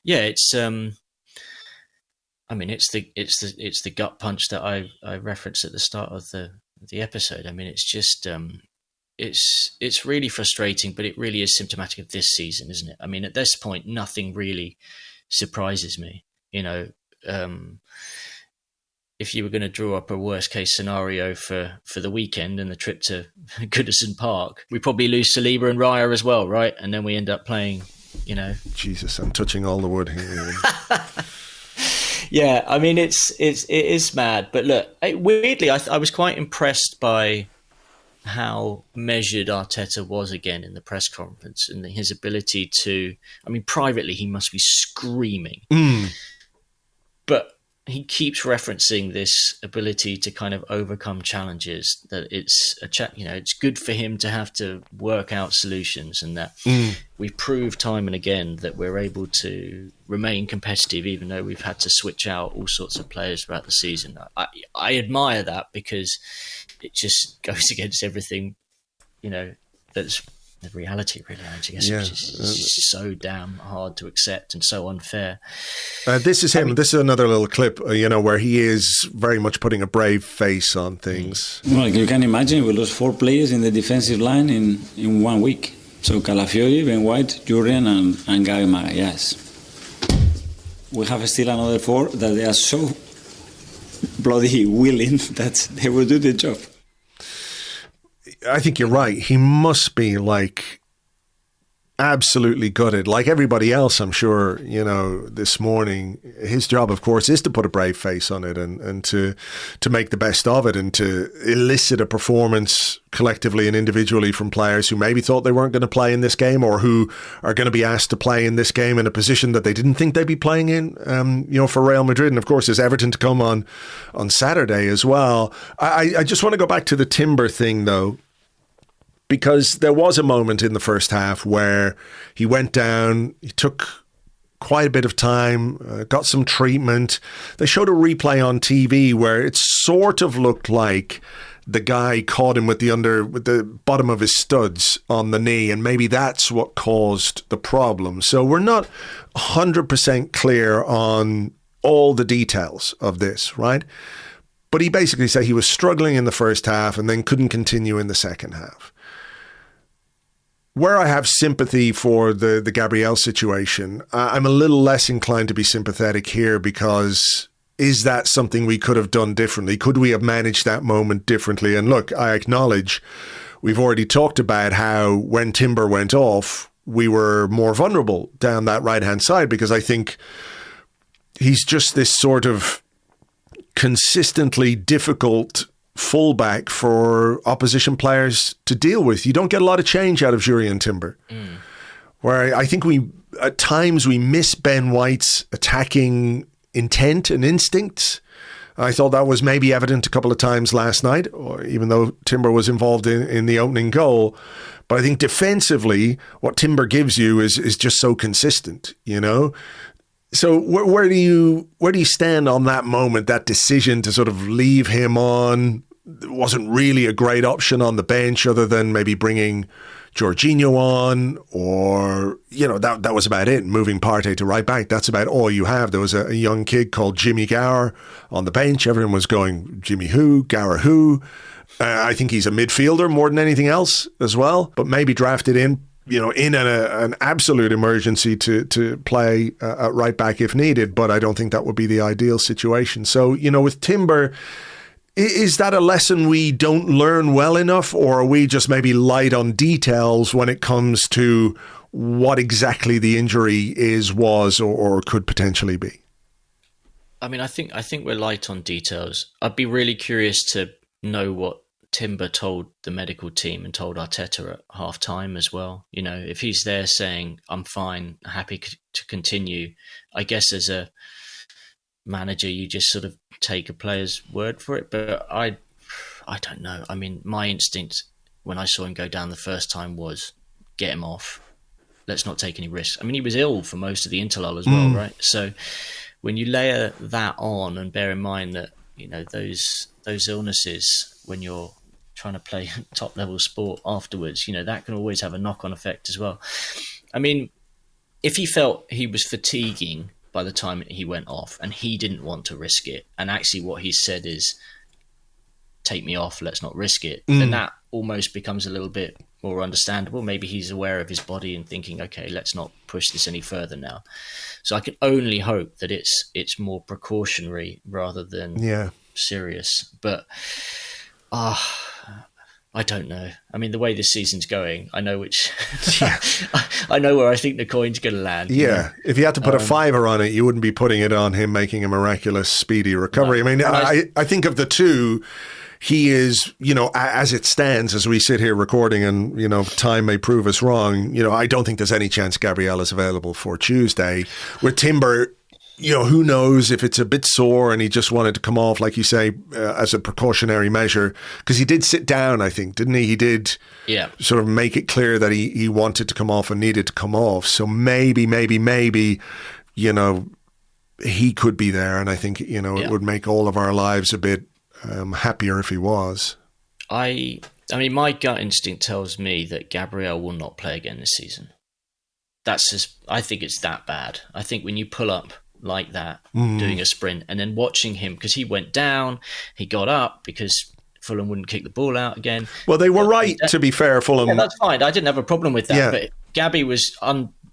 yeah, it's it's the gut punch that I referenced at the start of the episode. I mean, it's just it's really frustrating, but it really is symptomatic of this season, isn't it? I mean, at this point, nothing really surprises me. If you were going to draw up a worst case scenario for the weekend and the trip to Goodison Park, we probably lose Saliba and Raya as well, right? And then we end up playing, Jesus, I'm touching all the wood here. Yeah, I mean, it is mad. But look, weirdly, I was quite impressed by how measured Arteta was again in the press conference and his ability to, I mean, privately, he must be screaming. But he keeps referencing this ability to kind of overcome challenges, that it's it's good for him to have to work out solutions, and that we've proved time and again that we're able to remain competitive even though we've had to switch out all sorts of players throughout the season. I admire that because it just goes against everything, that's the reality, really, I guess, which is so damn hard to accept and so unfair. This is him. This is another little clip, where he is very much putting a brave face on things. Well, you can imagine we lost 4 players in the defensive line in 1 week. So Calafiori, Ben White, Jurrien and Gabi Maga, yes. We have still another 4 that they are so bloody willing that they will do the job. I think you're right. He must be absolutely gutted. Like everybody else, I'm sure, this morning, his job, of course, is to put a brave face on it and to make the best of it and to elicit a performance collectively and individually from players who maybe thought they weren't going to play in this game or who are going to be asked to play in this game in a position that they didn't think they'd be playing in, for Real Madrid. And of course, there's Everton to come on Saturday as well. I just want to go back to the Timber thing, though, because there was a moment in the first half where he went down, he took quite a bit of time, got some treatment. They showed a replay on TV where it sort of looked like the guy caught him with the bottom of his studs on the knee, and maybe that's what caused the problem. So we're not 100% clear on all the details of this, right? But he basically said he was struggling in the first half and then couldn't continue in the second half. Where I have sympathy for the Gabriel situation, I'm a little less inclined to be sympathetic here, because is that something we could have done differently? Could we have managed that moment differently? And look, I acknowledge we've already talked about how when Timber went off, we were more vulnerable down that right-hand side, because I think he's just this sort of consistently difficult fullback for opposition players to deal with. You don't get a lot of change out of Jurrien Timber. Where I think at times we miss Ben White's attacking intent and instincts. I thought that was maybe evident a couple of times last night, or even though Timber was involved in the opening goal. But I think defensively, what Timber gives you is just so consistent, So where do you stand on that moment, that decision to sort of leave him on? It wasn't really a great option on the bench other than maybe bringing Jorginho on, or, that was about it. Moving Partey to right back, that's about all you have. There was a young kid called Jimmy Gower on the bench. Everyone was going, Jimmy who? Gower who? I think he's a midfielder more than anything else as well, but maybe drafted in an absolute emergency to play at right back if needed, but I don't think that would be the ideal situation. So, with Timber, is that a lesson we don't learn well enough, or are we just maybe light on details when it comes to what exactly the injury was or could potentially be? I mean, I think we're light on details. I'd be really curious to know what Timber told the medical team and told Arteta at half time as well. If he's there saying, I'm fine, happy to continue, I guess as a manager, you just sort of take a player's word for it. But I don't know. I mean, my instinct when I saw him go down the first time was get him off. Let's not take any risks. I mean, he was ill for most of the interlull as well, right? So when you layer that on and bear in mind that, those illnesses, when you're trying to play top level sport afterwards, that can always have a knock-on effect as well. I mean, if he felt he was fatiguing by the time he went off and he didn't want to risk it, and actually what he said is, take me off, let's not risk it, then that almost becomes a little bit more understandable. Maybe he's aware of his body and thinking, okay, let's not push this any further now. So I can only hope that it's more precautionary rather than serious. But I don't know. I mean, the way this season's going, I know I know where I think the coin's going to land. Yeah. If you had to put a fiver on it, you wouldn't be putting it on him making a miraculous, speedy recovery. No. I mean, I think of the two, he is, as it stands, as we sit here recording and, time may prove us wrong, I don't think there's any chance Gabriel is available for Tuesday. With Timber, who knows if it's a bit sore and he just wanted to come off, like you say, as a precautionary measure, because he did sit down, I think, didn't he? He did sort of make it clear that he wanted to come off and needed to come off. So maybe, he could be there. And I think, it would make all of our lives a bit happier if he was. I I mean, my gut instinct tells me that Gabriel will not play again this season. I think it's that bad. I think when you pull up like that, doing a sprint, and then watching him, because he went down, he got up because Fulham wouldn't kick the ball out again. Well, they were right, to be fair, Fulham. Yeah, that's fine. I didn't have a problem with that. Yeah. But Gabby was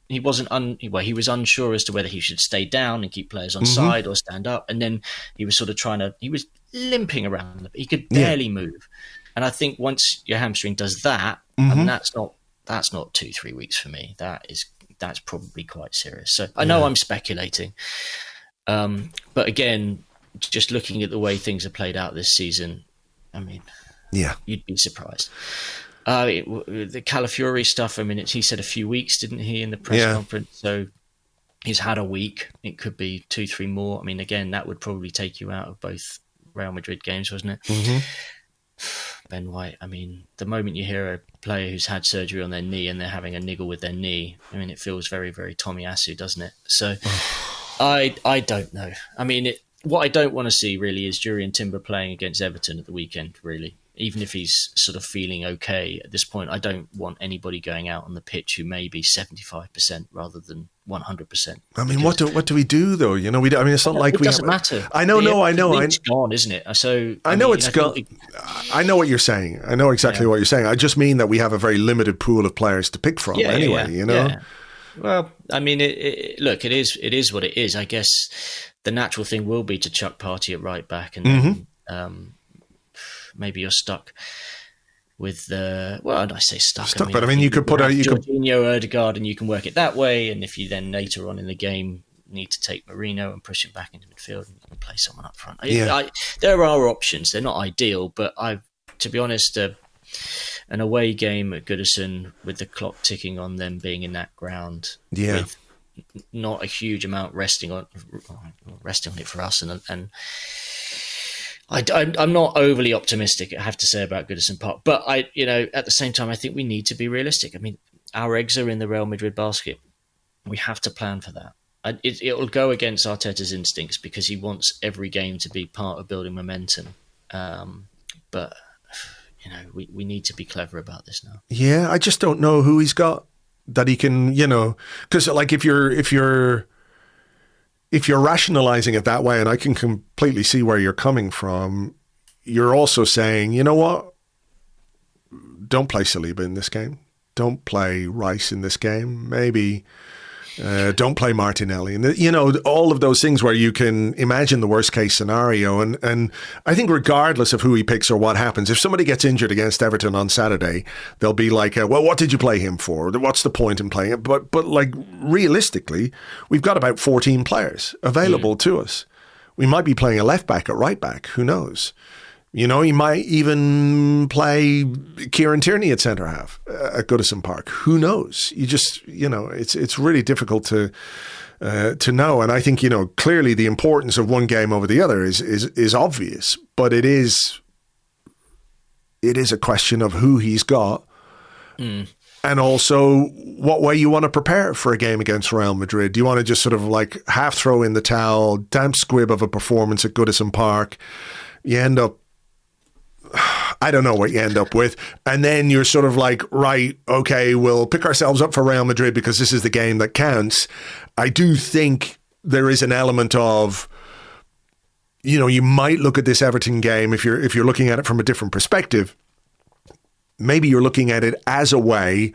he was unsure as to whether he should stay down and keep players on side or stand up. And then he was sort of he was limping around. He could barely move. And I think once your hamstring does that, and that's not 2-3 weeks for me. That's probably quite serious. So I know I'm speculating. But again, just looking at the way things have played out this season, I mean, you'd be surprised. The Calafiori stuff, I mean, he said a few weeks, didn't he, in the press conference? So he's had a week. It could be 2-3 more. I mean, again, that would probably take you out of both Real Madrid games, wasn't it? Ben White, I mean, the moment you hear a player who's had surgery on their knee and they're having a niggle with their knee, I mean, it feels very, very Tomiyasu, doesn't it? So I don't know. I mean, what I don't want to see really is Jurrien Timber playing against Everton at the weekend, really. Even if he's sort of feeling okay at this point, I don't want anybody going out on the pitch who may be 75% rather than 100%. I mean, what do we do though? You know, it's not like it doesn't matter. I know. It's gone, isn't it? So I know it's gone. I know what you're saying. I know exactly what you're saying. I just mean that we have a very limited pool of players to pick from. Anyway, you know. Yeah. Well, I mean, look, it is what it is. I guess the natural thing will be to chuck Partey at right back, and then, maybe you're stuck with I say stuck. I mean, you could put Jorginho, Ødegaard, and you can work it that way. And if you then later on in the game need to take Marino and push him back into midfield, and you can play someone up front. There are options. They're not ideal, but to be honest, an away game at Goodison with the clock ticking on them being in that ground, with not a huge amount resting on it for us, and I'm not overly optimistic, I have to say, about Goodison Park. But at the same time, I think we need to be realistic. I mean, our eggs are in the Real Madrid basket. We have to plan for that. It'll go against Arteta's instincts because he wants every game to be part of building momentum. But we need to be clever about this now. Yeah, I just don't know who he's got that he can, because like if you're rationalizing it that way, and I can completely see where you're coming from, you're also saying, you know what? Don't play Saliba in this game. Don't play Rice in this game. Maybe don't play Martinelli. And, all of those things where you can imagine the worst case scenario. And I think regardless of who he picks or what happens, if somebody gets injured against Everton on Saturday, they'll be like, well, what did you play him for? What's the point in playing it? But like realistically, we've got about 14 players available to us. We might be playing a left back, a right back. Who knows? He might even play Kieran Tierney at centre half at Goodison Park. Who knows? You just, it's really difficult to know. And I think, clearly the importance of one game over the other is obvious, but it is a question of who he's got and also what way you want to prepare for a game against Real Madrid. Do you want to just sort of like half throw in the towel, damp squib of a performance at Goodison Park? You end up, I don't know what you end up with. And then you're sort of like, right, okay, we'll pick ourselves up for Real Madrid because this is the game that counts. I do think there is an element of, you might look at this Everton game, if you're looking at it from a different perspective, maybe you're looking at it as a way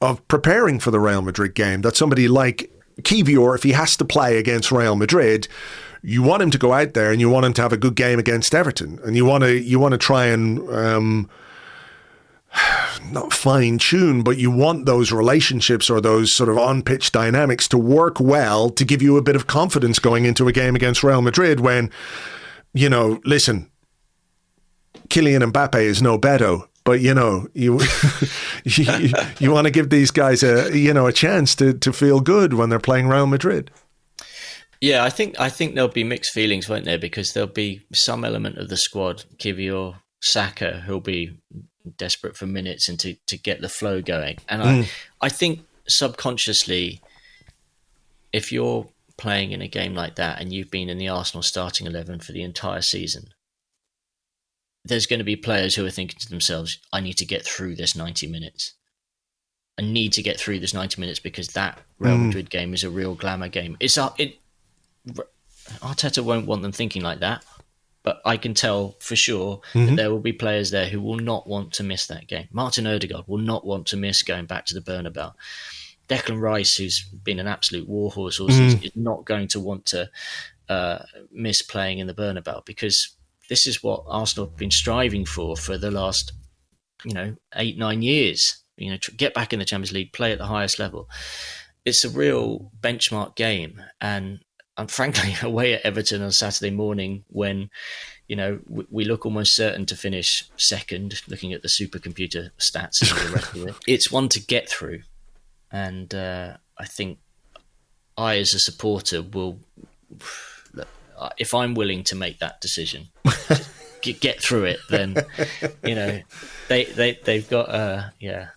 of preparing for the Real Madrid game, that somebody like Kivior, if he has to play against Real Madrid, you want him to go out there and you want him to have a good game against Everton, and you want to try and not fine tune, but you want those relationships or those sort of on pitch dynamics to work well to give you a bit of confidence going into a game against Real Madrid when, listen, Kylian Mbappe is no Beto. But you want to give these guys a chance to feel good when they're playing Real Madrid. Yeah, I think there'll be mixed feelings, won't there? Because there'll be some element of the squad, Kivior, Saka, who'll be desperate for minutes and to get the flow going. And I think subconsciously, if you're playing in a game like that and you've been in the Arsenal starting 11 for the entire season, there's going to be players who are thinking to themselves, I need to get through this 90 minutes. I need to get through this 90 minutes because that Real Madrid game is a real glamour game. Arteta won't want them thinking like that, but I can tell for sure that there will be players there who will not want to miss that game. Martin Odegaard will not want to miss going back to the Bernabeu. Declan Rice, who's been an absolute warhorse all season, is not going to want to miss playing in the Bernabeu, because this is what Arsenal have been striving for the last 8-9 years. Get back in the Champions League, play at the highest level. It's a real benchmark game, and frankly, away at Everton on Saturday morning, when we look almost certain to finish second, looking at the supercomputer stats and all the rest of it, it's one to get through. And I think I, as a supporter, will, if I'm willing to make that decision, get through it, then they've got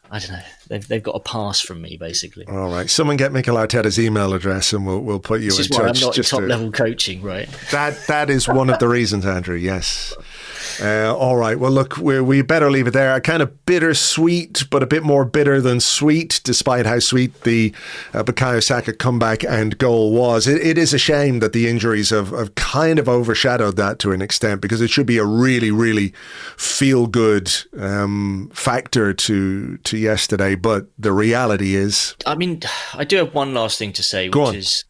I don't know, they've got a pass from me, basically. All right, someone get Mikel Arteta's email address and we'll put you in touch. This is why I'm not in top level coaching, right? That is one of the reasons, Andrew. Yes. All right. Well, look, we better leave it there. A kind of bittersweet, but a bit more bitter than sweet, despite how sweet the Bukayo Saka comeback and goal was. It is a shame that the injuries have kind of overshadowed that to an extent, because it should be a really, really feel-good factor to yesterday. But the reality is... I mean, I do have one last thing to say, which is...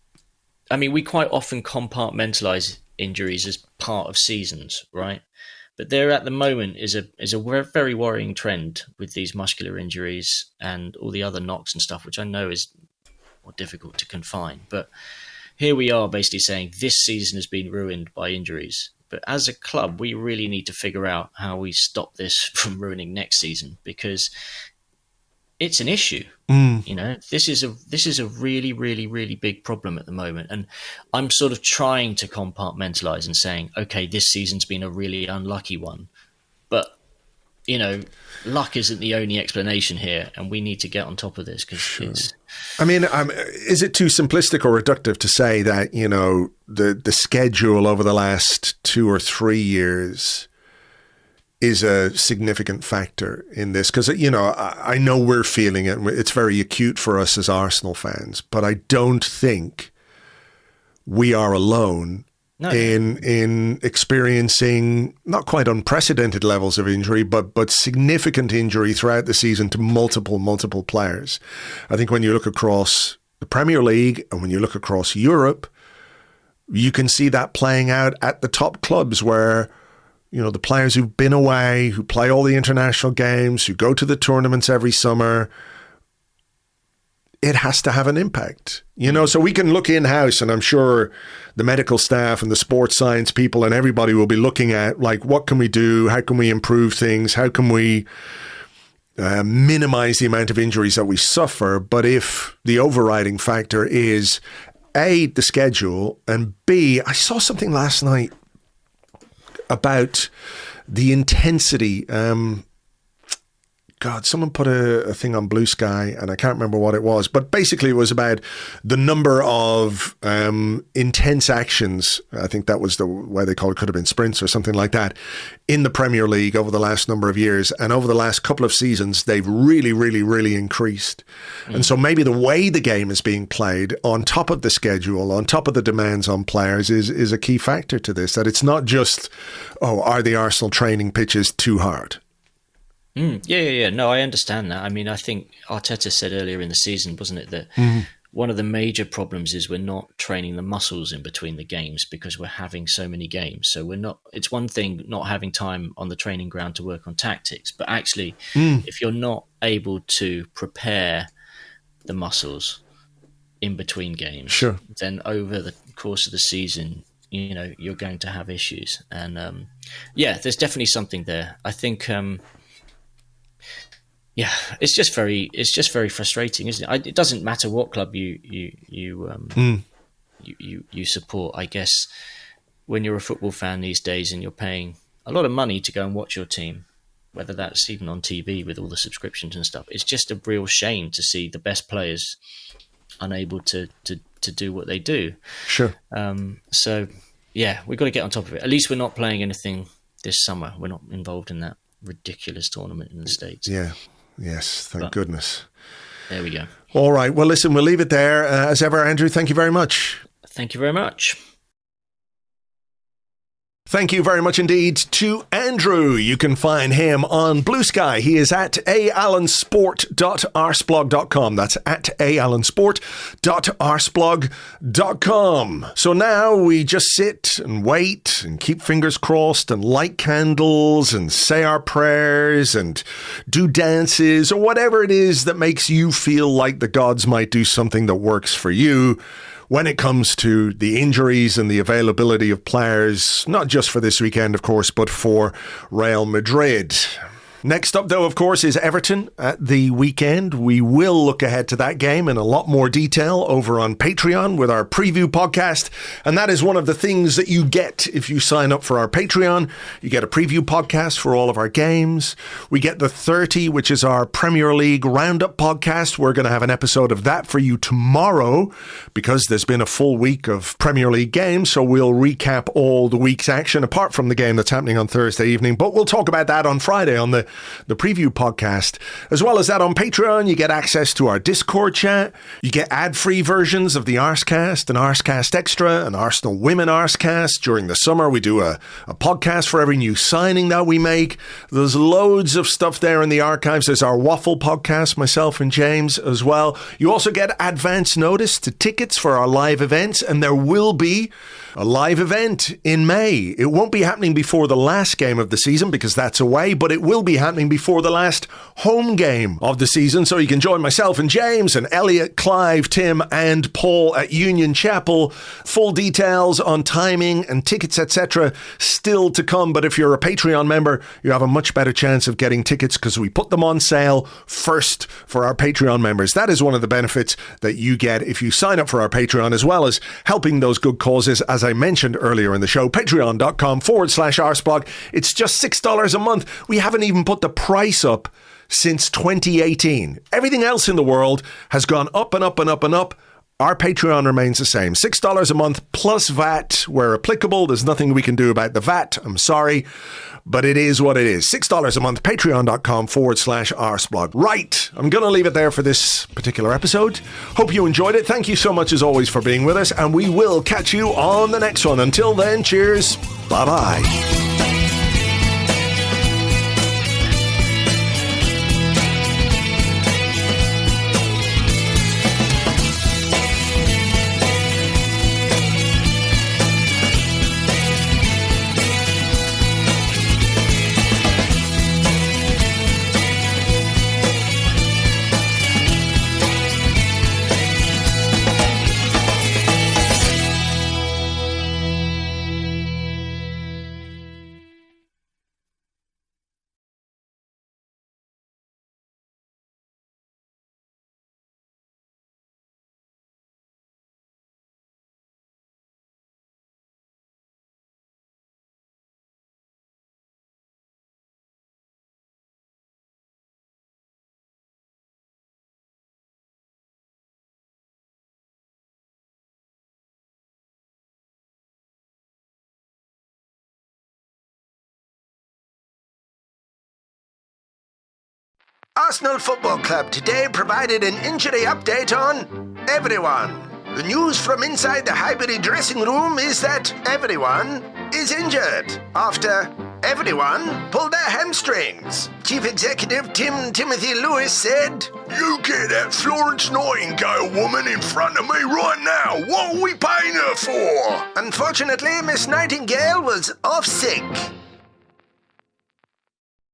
I mean, we quite often compartmentalise injuries as part of seasons, right? But there at the moment is a very worrying trend with these muscular injuries and all the other knocks and stuff, which I know is more difficult to confine. But here we are basically saying this season has been ruined by injuries. But as a club, we really need to figure out how we stop this from ruining next season, because it's an issue. This is a really, really, really big problem at the moment. And I'm sort of trying to compartmentalize and saying, okay, this season's been a really unlucky one. But, luck isn't the only explanation here, and we need to get on top of this, because it's... I mean, is it too simplistic or reductive to say that, the schedule over the last 2 or 3 years is a significant factor in this? Because, I know we're feeling it. It's very acute for us as Arsenal fans, but I don't think we are alone in experiencing not quite unprecedented levels of injury, but significant injury throughout the season to multiple players. I think when you look across the Premier League and when you look across Europe, you can see that playing out at the top clubs where the players who've been away, who play all the international games, who go to the tournaments every summer, it has to have an impact. So we can look in-house, and I'm sure the medical staff and the sports science people and everybody will be looking at, like, what can we do? How can we improve things? How can we minimize the amount of injuries that we suffer? But if the overriding factor is A, the schedule, and B, I saw something last night about the intensity. Someone put a thing on Blue Sky, and I can't remember what it was, but basically it was about the number of intense actions. I think that was the way they call it. Could have been sprints or something like that in the Premier League over the last number of years. And over the last couple of seasons, they've really, really, really increased. And so maybe the way the game is being played, on top of the schedule, on top of the demands on players, is a key factor to this. That it's not just, are the Arsenal training pitches too hard? Yeah. No, I understand that. I mean, I think Arteta said earlier in the season, wasn't it, that one of the major problems is we're not training the muscles in between the games because we're having so many games. So it's one thing not having time on the training ground to work on tactics, but actually, if you're not able to prepare the muscles in between games, then over the course of the season, you're going to have issues. And there's definitely something there. I think... it's just very frustrating, isn't it? It doesn't matter what club you support. I guess when you're a football fan these days and you're paying a lot of money to go and watch your team, whether that's even on TV with all the subscriptions and stuff, it's just a real shame to see the best players unable to do what they do. Sure. So we've got to get on top of it. At least we're not playing anything this summer. We're not involved in that ridiculous tournament in the States. Yeah. Yes. Thank goodness. There we go. All right. Well, listen, we'll leave it there. As ever, Andrew, thank you very much. Thank you very much. Thank you very much indeed to Andrew. You can find him on Blue Sky. He is at aallensport.arseblog.com. That's at aallensport.arseblog.com. So now we just sit and wait and keep fingers crossed and light candles and say our prayers and do dances or whatever it is that makes you feel like the gods might do something that works for you when it comes to the injuries and the availability of players, not just for this weekend, of course, but for Real Madrid. Next up, though, of course, is Everton at the weekend. We will look ahead to that game in a lot more detail over on Patreon with our preview podcast. And that is one of the things that you get if you sign up for our Patreon. You get a preview podcast for all of our games. We get the 30, which is our Premier League Roundup podcast. We're going to have an episode of that for you tomorrow because there's been a full week of Premier League games. So we'll recap all the week's action apart from the game that's happening on Thursday evening. But we'll talk about that on Friday on the preview podcast. As well as that, on Patreon, you get access to our Discord chat. You get ad-free versions of the Arsecast and Arsecast Extra and Arsenal Women Arsecast. During the summer, we do a podcast for every new signing that we make. There's loads of stuff there in the archives. There's our Waffle podcast, myself and James as well. You also get advance notice to tickets for our live events, and there will be a live event in May. It won't be happening before the last game of the season because that's away, but it will be happening before the last home game of the season. So you can join myself and James and Elliot, Clive, Tim and Paul at Union Chapel. Full details on timing and tickets, etc. still to come. But if you're a Patreon member, you have a much better chance of getting tickets because we put them on sale first for our Patreon members. That is one of the benefits that you get if you sign up for our Patreon, as well as helping those good causes, as I mentioned earlier in the show. Patreon.com/Arseblog. It's just $6 a month. We haven't even put the price up since 2018. Everything else in the world has gone up and up and up and up. Our Patreon remains the same. $6 a month plus VAT where applicable. There's nothing we can do about the VAT. I'm sorry, but it is what it is. $6 a month. Patreon.com/Arseblog. Right. I'm going to leave it there for this particular episode. Hope you enjoyed it. Thank you so much as always for being with us, and we will catch you on the next one. Until then, cheers. Bye-bye. Arsenal Football Club today provided an injury update on everyone. The news from inside the Highbury dressing room is that everyone is injured after everyone pulled their hamstrings. Chief Executive Timothy Lewis said, "You get that Florence Nightingale woman in front of me right now. What are we paying her for?" Unfortunately, Miss Nightingale was off sick.